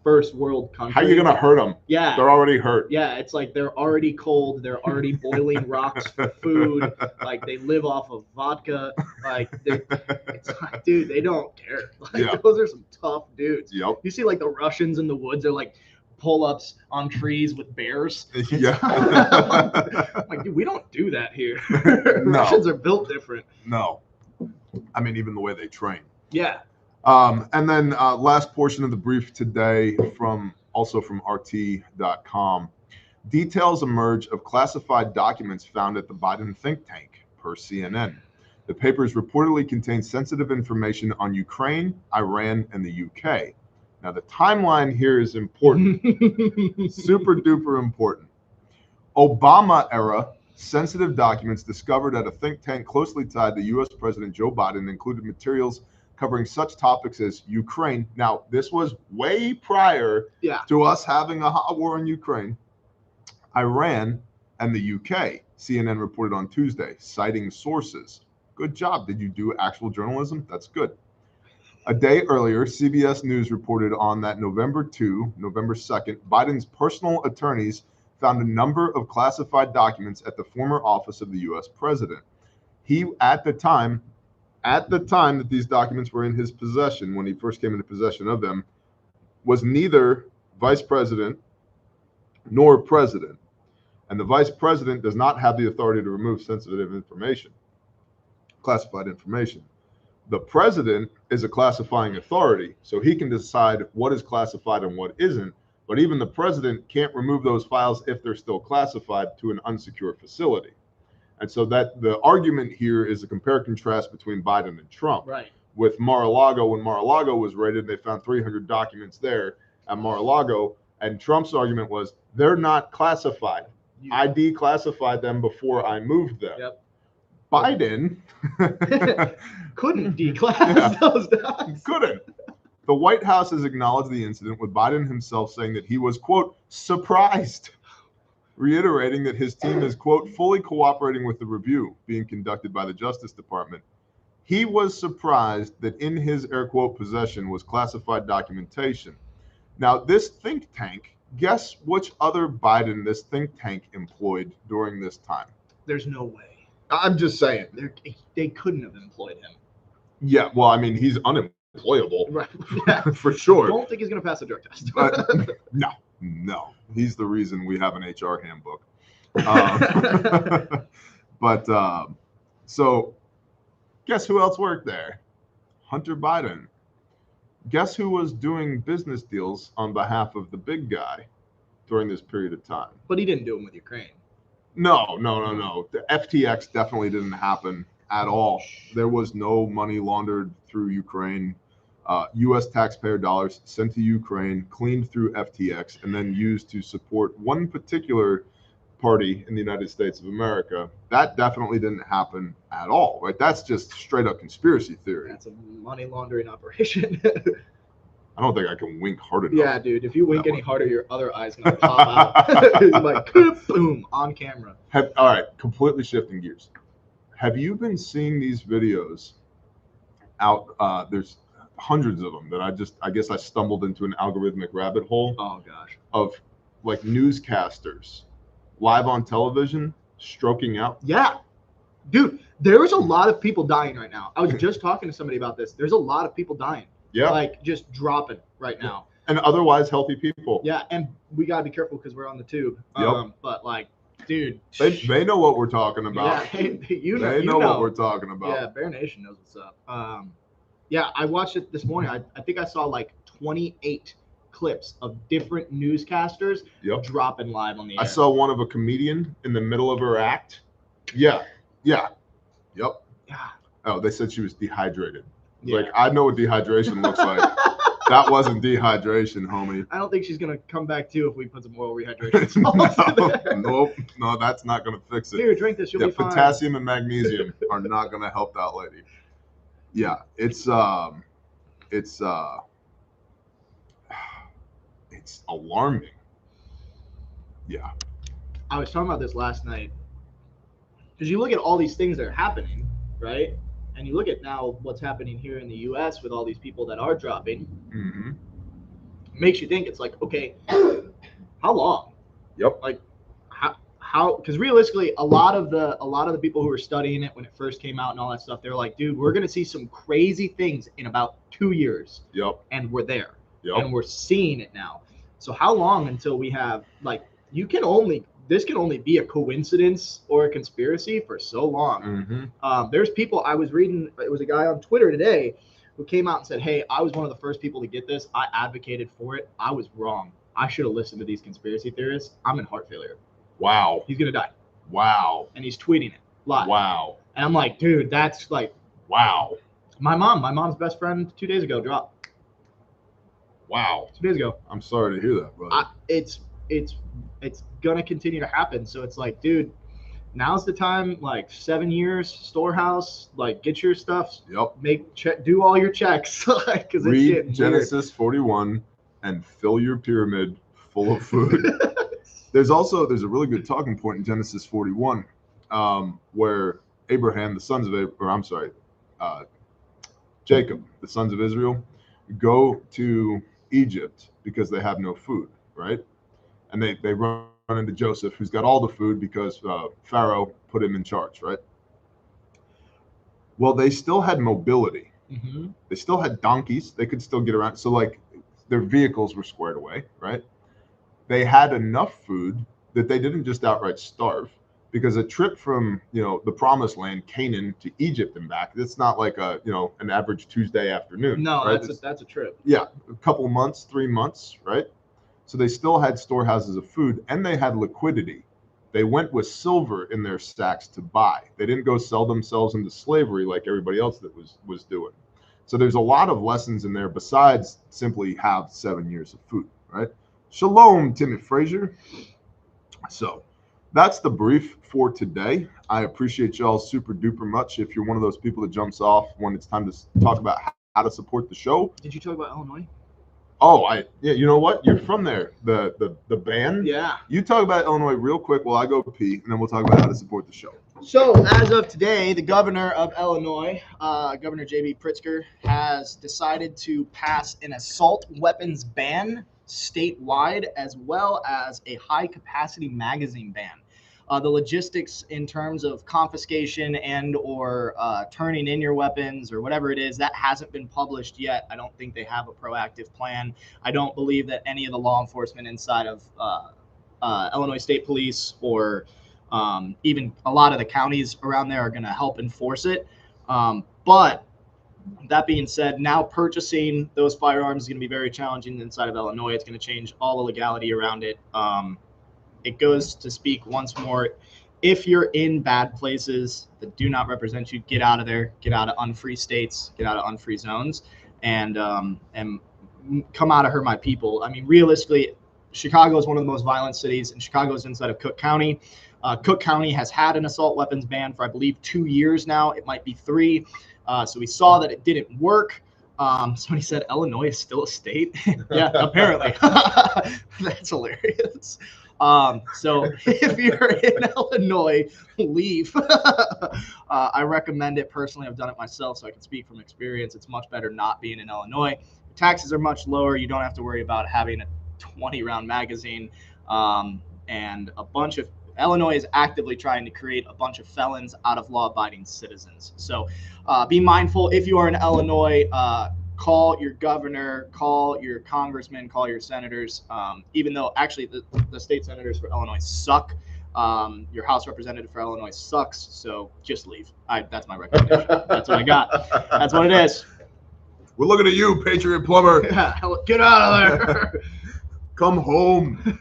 first world country. How are you going to hurt them? Yeah. They're already hurt. Yeah, it's like they're already cold. They're already boiling rocks for food. Like, they live off of vodka. Like, it's like, dude, they don't care. Like, those are some tough dudes. Yep. You see, like, the Russians in the woods, they're like pull-ups on trees with bears. Yeah. Like, dude, we don't do that here. No. Russians are built different. No. I mean, even the way they train. Yeah. And then last portion of the brief today also from RT.com. Details emerge of classified documents found at the Biden think tank, per CNN. The papers reportedly contain sensitive information on Ukraine, Iran, and the UK. Now, the timeline here is important. Super duper important. Obama era sensitive documents discovered at a think tank closely tied to U.S. President Joe Biden included materials covering such topics as Ukraine. Now, this was way prior to us having a hot war in Ukraine, Iran, and the UK, CNN reported on Tuesday, citing sources. Good job. Did you do actual journalism? That's good. A day earlier, CBS News reported on that November 2nd, Biden's personal attorneys found a number of classified documents at the former office of the U.S. president. He, at the time that these documents were in his possession, when he first came into possession of them, was neither vice president nor president. And the vice president does not have the authority to remove sensitive information, classified information. The president is a classifying authority, so he can decide what is classified and what isn't. But even the president can't remove those files if they're still classified to an unsecure facility. And so that the argument here is a compare contrast between Biden and Trump. Right. With Mar-a-Lago, when Mar-a-Lago was raided, they found 300 documents there at Mar-a-Lago. And Trump's argument was they're not classified. I declassified them before I moved them. Yep. Biden couldn't declass those docs. Couldn't. The White House has acknowledged the incident, with Biden himself saying that he was, quote, surprised, reiterating that his team is, quote, fully cooperating with the review being conducted by the Justice Department. He was surprised that in his, air quote, possession was classified documentation. Now, this think tank, guess which other Biden this think tank employed during this time? There's no way. I'm just saying. They couldn't have employed him. Yeah, well, I mean, he's unemployable. Right. Yeah. For sure. I don't think he's going to pass a drug test. No. He's the reason we have an HR handbook. So guess who else worked there? Hunter Biden. Guess who was doing business deals on behalf of the big guy during this period of time? But he didn't do them with Ukraine. No. The FTX definitely didn't happen at all. There was no money laundered through Ukraine. U.S. taxpayer dollars sent to Ukraine, cleaned through FTX, and then used to support one particular party in the United States of America. That definitely didn't happen at all, right? That's just straight up conspiracy theory. That's a money laundering operation. I don't think I can wink hard enough. Yeah, dude. If you wink any harder, your other eye's gonna pop out. It's like boom on camera. All right, completely shifting gears. Have you been seeing these videos out? There's hundreds of them that I guess I stumbled into an algorithmic rabbit hole. Oh gosh. Of like newscasters live on television stroking out. Yeah, dude. There's a lot of people dying right now. I was just talking to somebody about this. There's a lot of people dying. Yeah. Like just dropping right now. And otherwise healthy people. Yeah, and we gotta be careful because we're on the tube. Yep. But like, dude, they know what we're talking about. Yeah, they know what we're talking about. Yeah, Bear Nation knows what's up. Yeah, I watched it this morning. I think I saw like 28 clips of different newscasters dropping live on the air. I saw one of a comedian in the middle of her act. Yeah. Yep. Yeah. Oh, they said she was dehydrated. Yeah. Like, I know what dehydration looks like. That wasn't dehydration, homie. I don't think she's gonna come back too if we put some oil rehydration salts. No, that's not gonna fix it. Here, drink this. You'll be fine. Potassium and magnesium are not gonna help that lady. Yeah, it's alarming. Yeah. I was talking about this last night because you look at all these things that are happening, right? And you look at now what's happening here in the U.S. with all these people that are dropping. Mm-hmm. It makes you think. It's like, okay, how long? Yep. Like, how? Because realistically, a lot of the people who were studying it when it first came out and all that stuff, they're like, dude, we're gonna see some crazy things in about 2 years. Yep. And we're there. Yep. And we're seeing it now. So how long until we have like this can only be a coincidence or a conspiracy for so long. Mm-hmm. There's people I was reading. It was a guy on Twitter today who came out and said, hey, I was one of the first people to get this. I advocated for it. I was wrong. I should have listened to these conspiracy theorists. I'm in heart failure. Wow. He's going to die. Wow. And he's tweeting it live. Wow. And I'm like, dude, that's like, wow. My mom's best friend 2 days ago dropped. Wow. 2 days ago. I'm sorry to hear that, brother. It's gonna continue to happen. So it's like, dude, now's the time. Like 7 years storehouse. Like get your stuff. Yep. Do all your checks. Like, cause read Genesis 41 and fill your pyramid full of food. There's a really good talking point in Genesis 41, where Jacob, the sons of Israel, go to Egypt because they have no food, right? And they run into Joseph, who's got all the food because Pharaoh put him in charge, right? Well, they still had mobility. Mm-hmm. They still had donkeys. They could still get around. So, like, their vehicles were squared away, right? They had enough food that they didn't just outright starve because a trip from, the promised land, Canaan, to Egypt and back, it's not like an average Tuesday afternoon. No, right? that's a trip. Yeah, a couple months, 3 months, right? So they still had storehouses of food, and they had liquidity. They went with silver in their stacks to buy. They didn't go sell themselves into slavery like everybody else that was doing. So there's a lot of lessons in there besides simply have 7 years of food, right? Shalom, Timothy Frazier. So that's the brief for today. I appreciate y'all super duper much. If you're one of those people that jumps off when it's time to talk about how to support the show. Did you talk about Illinois? Oh, yeah, you know what? You're from there. The band. Yeah. You talk about Illinois real quick while I go pee, and then we'll talk about how to support the show. So as of today, the governor of Illinois, Governor J.B. Pritzker, has decided to pass an assault weapons ban statewide, as well as a high-capacity magazine ban. The logistics in terms of confiscation and or turning in your weapons or whatever it is, that hasn't been published yet. I don't think they have a proactive plan. I don't believe that any of the law enforcement inside of Illinois State Police or even a lot of the counties around there are going to help enforce it. But that being said, now purchasing those firearms is going to be very challenging inside of Illinois. It's going to change all the legality around it. It goes to speak once more. If you're in bad places that do not represent you, get out of there. Get out of unfree states. Get out of unfree zones, and come out of her, my people. I mean, realistically, Chicago is one of the most violent cities, and Chicago is inside of Cook County. Cook County has had an assault weapons ban for, I believe, 2 years now. It might be 3. So we saw that it didn't work. Somebody said Illinois is still a state. Yeah, apparently. That's hilarious. So if you're in Illinois, leave. I recommend it personally. I've done it myself, so I can speak from experience. It's much better not being in Illinois. Taxes are much lower. You don't have to worry about having a 20-round magazine. And a bunch of Illinois is actively trying to create a bunch of felons out of law-abiding citizens. So be mindful. If you are in Illinois, call your governor, call your congressman, call your senators. Even though actually the state senators for Illinois suck, your House representative for Illinois sucks. So just leave. That's my recommendation. That's what I got. That's what it is. We're looking at you, Patriot Plumber. Yeah, get out of there. Come home.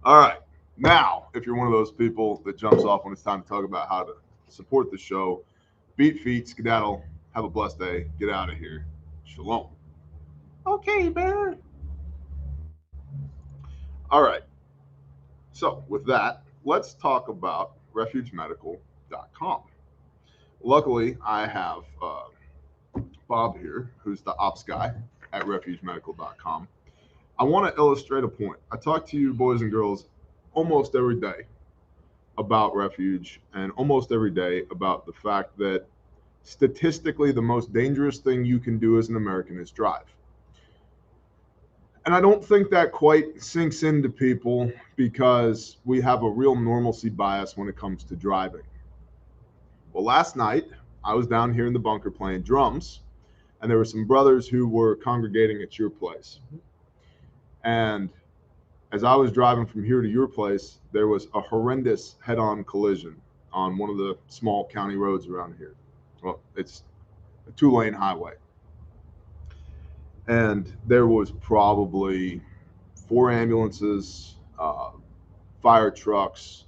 All right. Now, if you're one of those people that jumps off when it's time to talk about how to support the show, beat feet, skedaddle, have a blessed day, get out of here. Shalom. Okay, man. All right. So with that, let's talk about refugemedical.com. Luckily, I have Bob here, who's the ops guy at refugemedical.com. I want to illustrate a point. I talk to you boys and girls almost every day about Refuge, and almost every day about the fact that statistically the most dangerous thing you can do as an American is drive. And I don't think that quite sinks into people because we have a real normalcy bias when it comes to driving. Well, last night I was down here in the bunker playing drums, and there were some brothers who were congregating at your place. And as I was driving from here to your place, there was a horrendous head-on collision on one of the small county roads around here. Well, it's a 2-lane highway. And there was probably 4 ambulances, fire trucks,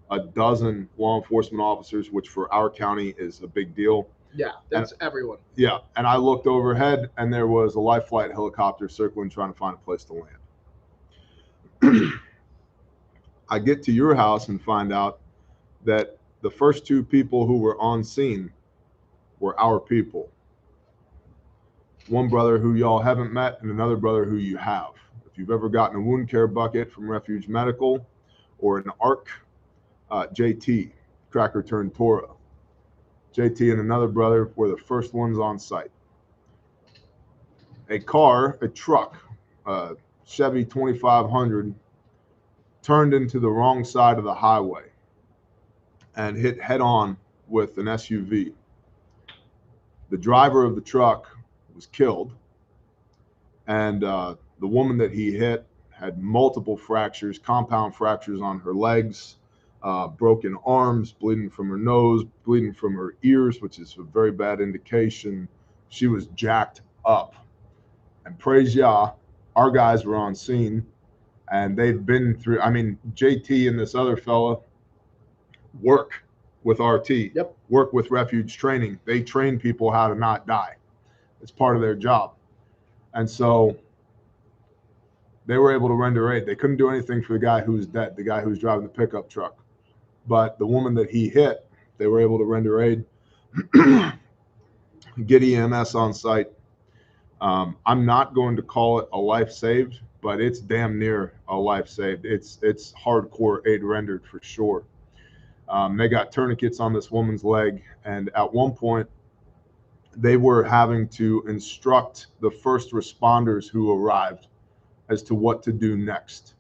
a dozen law enforcement officers, which for our county is a big deal. Yeah, that's everyone. Yeah, and I looked overhead, and there was a life flight helicopter circling, trying to find a place to land. I get to your house and find out that the first 2 people who were on scene were our people. One brother who y'all haven't met and another brother who you have. If you've ever gotten a wound care bucket from Refuge Medical or an ARC, JT, Cracker turned Torah. JT and another brother were the first ones on site. A truck, Chevy 2500, turned into the wrong side of the highway and hit head on with an SUV. The driver of the truck was killed, and the woman that he hit had multiple fractures, compound fractures on her legs, broken arms, bleeding from her nose, bleeding from her ears, which is a very bad indication. She was jacked up. And praise Yah, our guys were on scene, and they've been through, I mean, JT and this other fella work with RT, work with refuge training. They train people how to not die. It's part of their job. And so they were able to render aid. They couldn't do anything for the guy who was dead, the guy who was driving the pickup truck. But the woman that he hit, they were able to render aid, get EMS on site. I'm not going to call it a life saved, but it's damn near a life saved. It's hardcore aid rendered for sure. They got tourniquets on this woman's leg, and at one point they were having to instruct the first responders who arrived as to what to do next.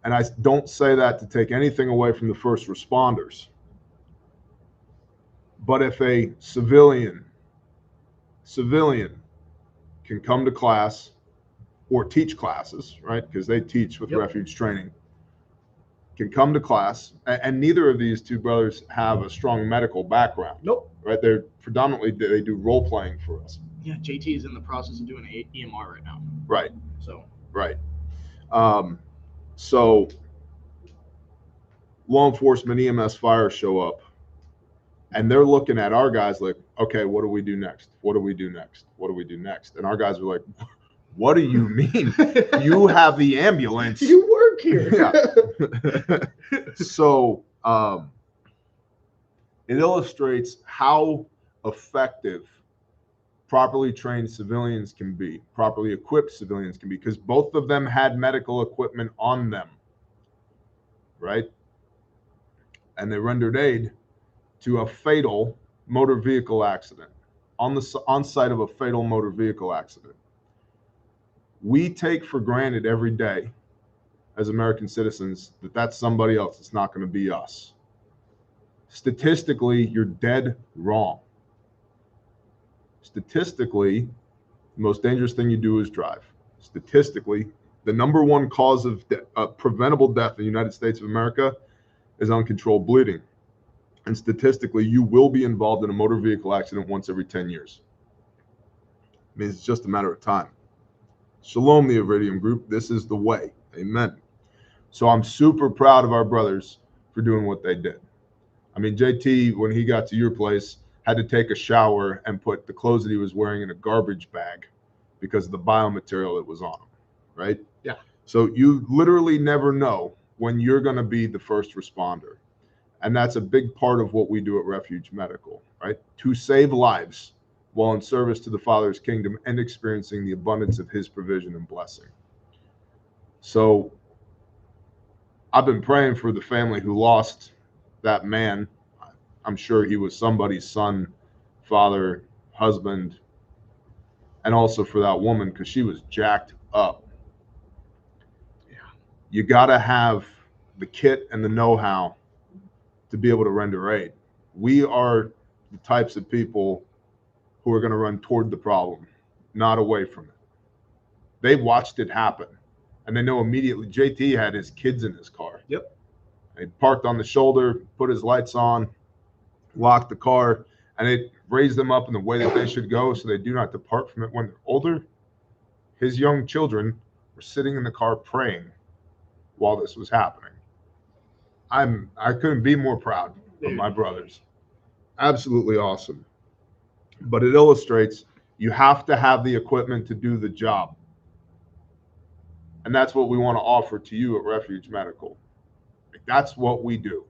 And I don't say that to take anything away from the first responders. But if a civilian can come to class or teach classes, right? Because they teach with refuge training, can come to class, and neither of these two brothers have a strong medical background. Right? They're predominantly, they do role playing for us. Yeah, JT is in the process of doing an EMR right now. Right. So. Right. So law enforcement, EMS, fire show up, and they're looking at our guys like, okay, what do we do next? What do we do next? What do we do next? And our guys are like, what do you mean? You have the ambulance. You work here. Yeah. So it illustrates how effective properly trained civilians can be, properly equipped civilians can be, because both of them had medical equipment on them, right? And they rendered aid to a fatal motor vehicle accident, on site of a fatal motor vehicle accident. We take for granted every day as American citizens that that's somebody else. It's not going to be us. Statistically, you're dead wrong. Statistically, the most dangerous thing you do is drive. Statistically, the number one cause of preventable death in the United States of America is uncontrolled bleeding. And statistically, you will be involved in a motor vehicle accident once every 10 years. It means it's just a matter of time. Shalom, the Iridium Group. This is the way. Amen. So I'm super proud of our brothers for doing what they did. I mean, JT, when he got to your place, had to take a shower and put the clothes that he was wearing in a garbage bag because of the biomaterial that was on him, right? Yeah. So you literally never know when you're going to be the first responder. And that's a big part of what we do at Refuge Medical, right? To save lives while in service to the Father's kingdom and experiencing the abundance of his provision and blessing. So I've been praying for the family who lost that man. I'm sure he was somebody's son, father, husband, and also for that woman because she was jacked up. Yeah. You got to have the kit and the know-how to be able to render aid. We are the types of people who are going to run toward the problem, not away from it. They've watched it happen, and they know immediately. JT had his kids in his car. Yep. He parked on the shoulder, put his lights on, locked the car, and it raised them up in the way that they should go so they do not depart from it when they're older. His young children were sitting in the car praying while this was happening. I couldn't be more proud of my brothers. Absolutely awesome. But it illustrates you have to have the equipment to do the job. And that's what we want to offer to you at Refuge Medical. That's what we do.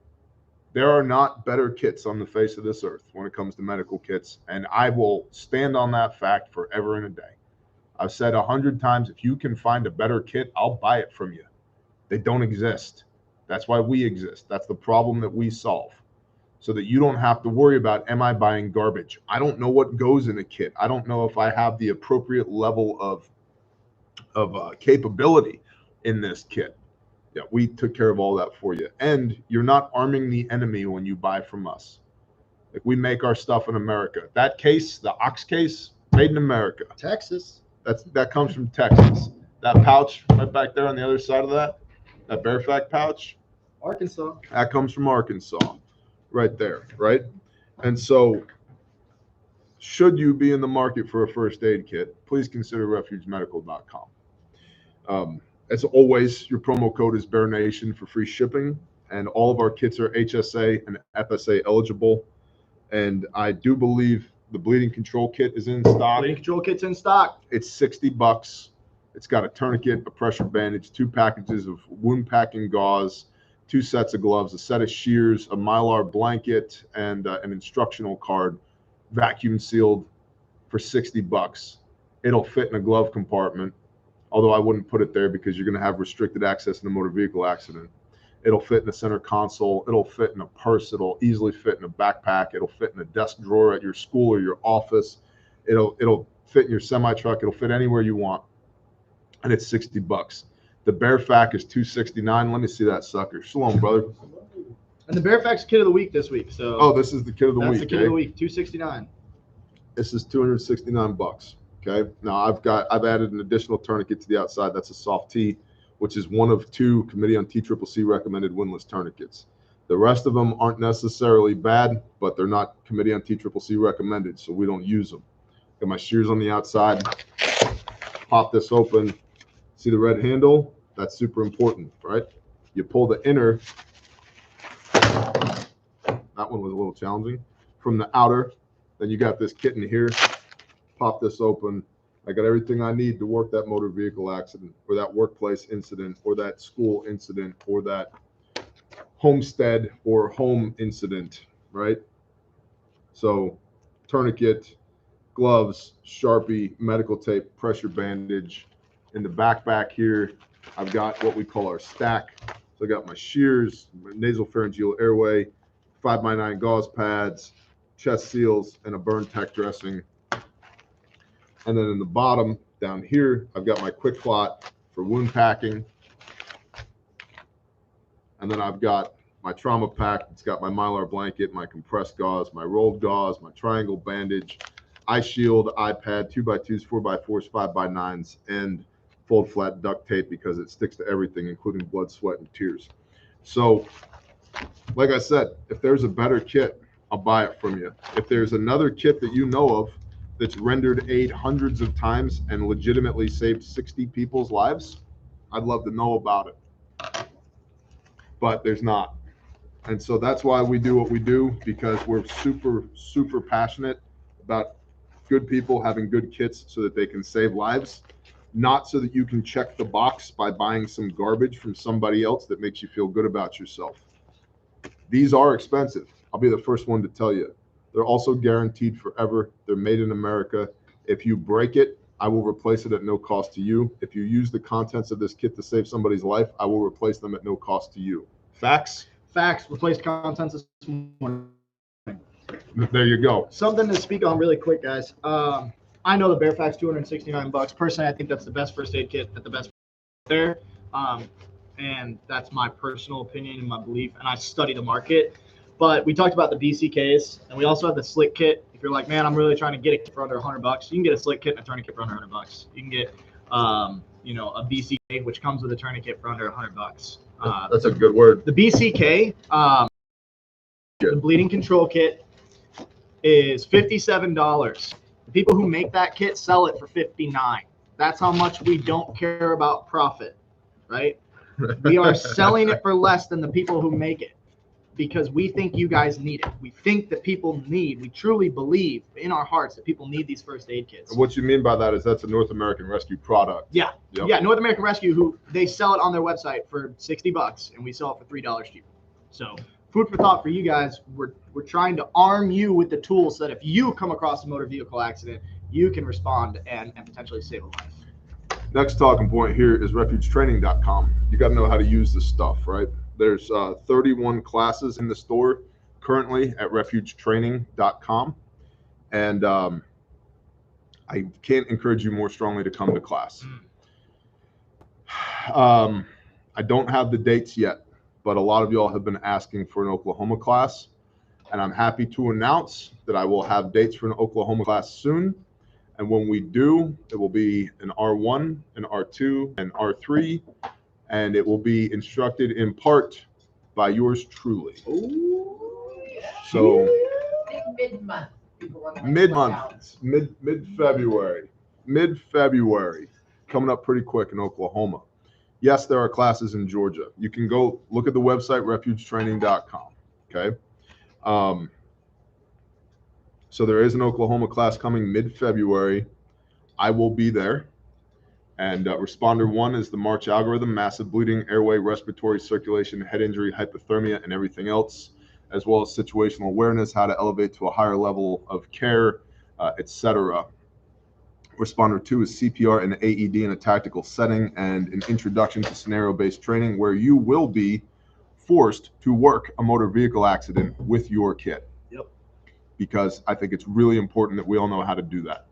There are not better kits on the face of this earth when it comes to medical kits, and I will stand on that fact forever and a day. I've said 100 times, if you can find a better kit, I'll buy it from you. They don't exist. That's why we exist. That's the problem that we solve, so that you don't have to worry about, am I buying garbage? I don't know what goes in a kit. I don't know if I have the appropriate level of capability in this kit. Yeah, we took care of all that for you. And you're not arming the enemy when you buy from us. Like, we make our stuff in America. That case, the ox case, made in America. Texas. That comes from Texas. That pouch right back there on the other side of that Bearfact pouch, Arkansas. That comes from Arkansas, right there, right? And so, should you be in the market for a first aid kit, please consider refugemedical.com. As always, your promo code is BearNation for free shipping, and all of our kits are HSA and FSA eligible. And I do believe the bleeding control kit is in stock. Bleeding control kit's in stock. It's $60. It's got a tourniquet, a pressure bandage, 2 packages of wound packing gauze, 2 sets of gloves, a set of shears, a Mylar blanket, and an instructional card, vacuum sealed for $60. It'll fit in a glove compartment, although I wouldn't put it there because you're going to have restricted access in a motor vehicle accident. It'll fit in a center console. It'll fit in a purse. It'll easily fit in a backpack. It'll fit in a desk drawer at your school or your office. It'll fit in your semi-truck. It'll fit anywhere you want. And it's $60. The Bearfac is $269. Let me see that sucker. Shalom, brother. And the Bearfac's kit of the week this week. So oh, this is the kit of the week. That's the kit of the week, $269. This is $269. Okay. Now I've added an additional tourniquet to the outside. That's a soft T, which is one of 2 Committee on TCCC recommended windlass tourniquets. The rest of them aren't necessarily bad, but they're not Committee on TCCC recommended, so we don't use them. Got my shears on the outside. Pop this open. See the red handle? That's super important, right? You pull the inner. That one was a little challenging. From the outer, then you got this kit in here. Pop this open. I got everything I need to work that motor vehicle accident or that workplace incident or that school incident or that homestead or home incident, right? So tourniquet, gloves, Sharpie, medical tape, pressure bandage. In the backpack here, I've got what we call our stack. So I got my shears, my nasopharyngeal airway, 5x9 gauze pads, chest seals, and a burn tech dressing. And then in the bottom down here, I've got my quick clot for wound packing. And then I've got my trauma pack. It's got my Mylar blanket, my compressed gauze, my rolled gauze, my triangle bandage, eye shield, iPad, 2x2s, 4x4s, 5x9s, and fold flat duct tape because it sticks to everything, including blood, sweat, and tears. So, like I said, if there's a better kit, I'll buy it from you. If there's another kit that you know of that's rendered aid hundreds of times and legitimately saved 60 people's lives, I'd love to know about it. But there's not. And so that's why we do what we do, because we're super, super passionate about good people having good kits so that they can save lives, not so that you can check the box by buying some garbage from somebody else that makes you feel good about yourself. These are expensive. I'll be the first one to tell you. They're also guaranteed forever. They're made in America. If you break it, I will replace it at no cost to you. If you use the contents of this kit to save somebody's life, I will replace them at no cost to you. Facts? Facts. Replace contents this morning. There you go. Something to speak on really quick, guys. I know the Bearfac's $269. Personally, I think that's the best first aid kit at the best there. And that's my personal opinion and my belief. And I study the market. But we talked about the BCKs, and we also have the slick kit. If you're like, man, I'm really trying to get a kit for under $100, you can get a slick kit and a tourniquet for under $100. You can get, a BCK, which comes with a tourniquet for under $100. That's a good word. The BCK, the bleeding control kit, is $57. The people who make that kit sell it for $59. That's how much we don't care about profit, right? We are selling it for less than the people who make it because we think you guys need it. We think that we truly believe in our hearts that people need these first aid kits. What you mean by that is that's a North American Rescue product. Yeah. Yep. Yeah, North American Rescue, who they sell it on their website for $60 and we sell it for $3 cheaper. So food for thought for you guys. We're trying to arm you with the tools so that if you come across a motor vehicle accident, you can respond and potentially save a life. Next talking point here is refugetraining.com. You got to know how to use this stuff, right? There's 31 classes in the store currently at refugetraining.com. And I can't encourage you more strongly to come to class. I don't have the dates yet, but a lot of y'all have been asking for an Oklahoma class. And I'm happy to announce that I will have dates for an Oklahoma class soon. And when we do, it will be an R1, an R2, and R3. And it will be instructed in part by yours truly. Ooh, yeah. So mid-month. Mid-February, coming up pretty quick in Oklahoma. Yes, there are classes in Georgia. You can go look at the website, refugetraining.com. Okay. So there is an Oklahoma class coming mid-February. I will be there. And responder 1 is the March algorithm: massive bleeding, airway, respiratory, circulation, head injury, hypothermia, and everything else, as well as situational awareness, how to elevate to a higher level of care, etc. Responder 2 is CPR and AED in a tactical setting, and an introduction to scenario-based training, where you will be forced to work a motor vehicle accident with your kit. Yep. Because I think it's really important that we all know how to do that.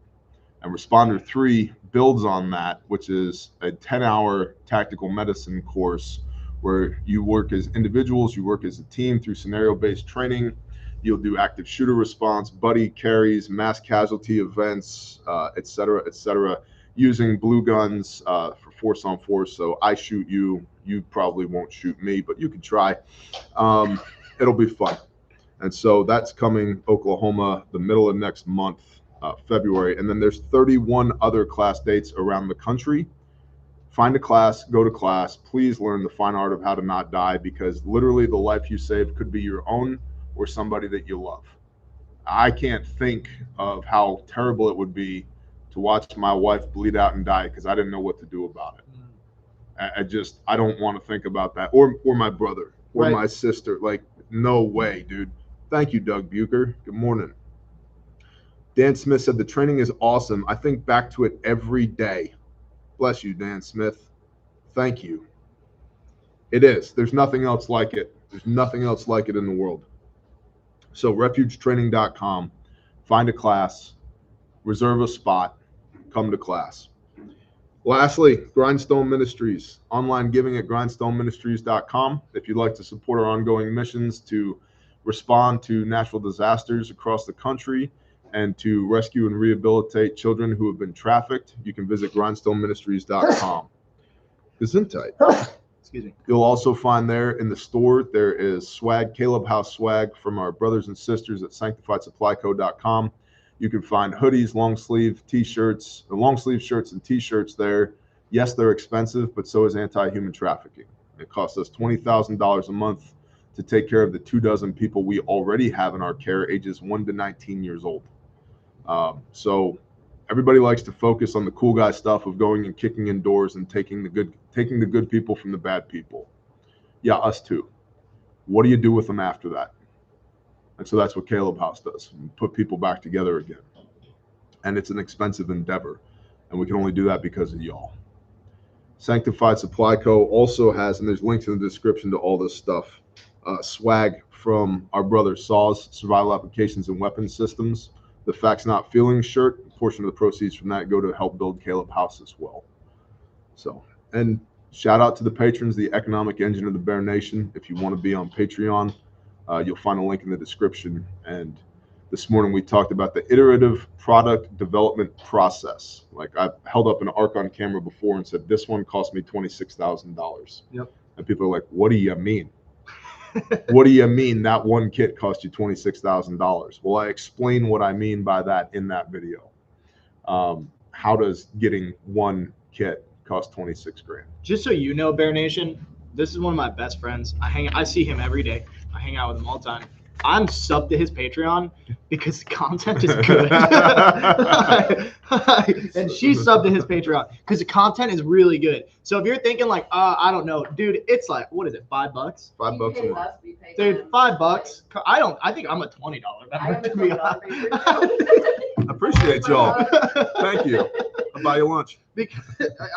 And responder 3 builds on that, which is a 10-hour tactical medicine course where you work as individuals, you work as a team through scenario-based training. You'll do active shooter response, buddy carries, mass casualty events, et cetera, using blue guns for force on force. So I shoot you, you probably won't shoot me, but you can try. It'll be fun. And so that's coming Oklahoma the middle of next month. February, and then there's 31 other class dates around the country. Find a class, go to class. Please learn the fine art of how to not die, because literally the life you save could be your own or somebody that you love. I can't think of how terrible it would be to watch my wife bleed out and die because I didn't know what to do about it. I don't want to think about that, or my brother or my sister. Like, no way, dude. Thank you, Doug Bucher. Good morning. Dan Smith said the training is awesome. I think back to it every day. Bless you, Dan Smith. Thank you. It is. There's nothing else like it. There's nothing else like it in the world. So refugetraining.com, find a class, reserve a spot, come to class. Lastly, Grindstone Ministries, online giving at grindstoneministries.com. If you'd like to support our ongoing missions to respond to natural disasters across the country and to rescue and rehabilitate children who have been trafficked, you can visit grindstoneministries.com. Gesundheit. Excuse me. You'll also find there in the store, there is swag, Caleb House swag from our brothers and sisters at sanctifiedsupplyco.com. You can find hoodies, long sleeve t-shirts, long sleeve shirts and t-shirts there. Yes, they're expensive, but so is anti-human trafficking. It costs us $20,000 a month to take care of the 24 people we already have in our care, ages 1 to 19 years old. So everybody likes to focus on the cool guy stuff of going and kicking in doors and taking the good people from the bad people. Yeah, us too. What do you do with them after that? And so that's what Caleb House does, put people back together again. And it's an expensive endeavor, and we can only do that because of y'all. Sanctified Supply Co. also has, and there's links in the description to all this stuff, swag from our brother Saw's Survival Applications and Weapons Systems. The Facts Not Feelings shirt, a portion of the proceeds from that go to help build Caleb House as well. So, and shout out to the patrons, the economic engine of the Bear Nation. If you want to be on Patreon, you'll find a link in the description. And this morning we talked about the iterative product development process. Like, I've held up an ARC on camera before and said, this one cost me $26,000. Yep. And people are like, what do you mean? What do you mean that one kit cost you $26,000? Well, I explain what I mean by that in that video. How does getting one kit cost 26 grand? Just so you know, Bear Nation, this is one of my best friends. I see him every day. I hang out with him all the time. I'm subbed to his Patreon because the content is good. And she's subbed to his Patreon because the content is really good. So if you're thinking like, I don't know, dude, it's like, what is it, $5? $5 a month. Dude, $5. I think I'm a $20 member, to be honest. I appreciate y'all. Thank you. I'll buy you lunch. Because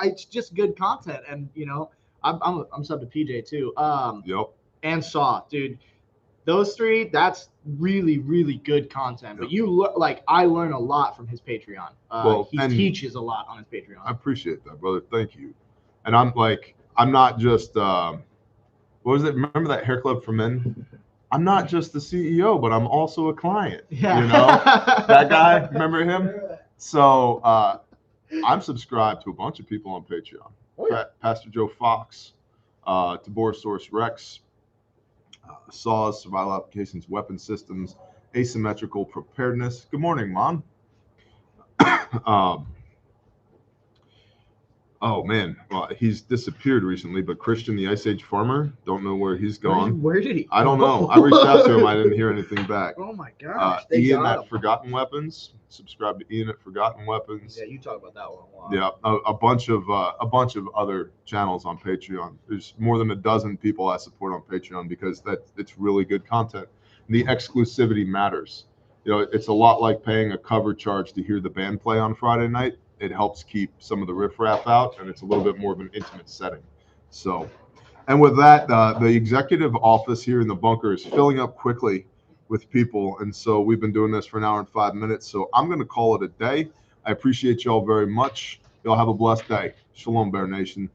it's just good content, and you know, I'm subbed to PJ too. Yep. And Saw, dude. Those three, that's really, really good content. But I learn a lot from his Patreon. He teaches a lot on his Patreon. I appreciate that, brother. Thank you. And I'm not just, what was it? Remember that hair club for men? I'm not just the CEO, but I'm also a client. Yeah. You know, that guy, remember him? So I'm subscribed to a bunch of people on Patreon. Oh, yeah. Pastor Joe Fox, Tabor Source Rex, SAWS, survival applications, weapon systems, asymmetrical preparedness. Good morning, Mon. Oh man, well, he's disappeared recently, but Christian, the Ice Age farmer, don't know where he's gone. Where did he? I don't know. I reached out to him. I didn't hear anything back. Oh my gosh. Ian at Forgotten Weapons. Subscribe to Ian at Forgotten Weapons. Yeah, you talk about that one a lot. Yeah, a bunch of other channels on Patreon. There's more than a dozen people I support on Patreon because it's really good content. The exclusivity matters. You know, it's a lot like paying a cover charge to hear the band play on Friday night. It helps keep some of the riffraff out, and it's a little bit more of an intimate setting. So, and with that, the executive office here in the bunker is filling up quickly with people, and so we've been doing this for an hour and 5 minutes. So I'm going to call it a day. I appreciate y'all very much. Y'all have a blessed day. Shalom, Bear Nation.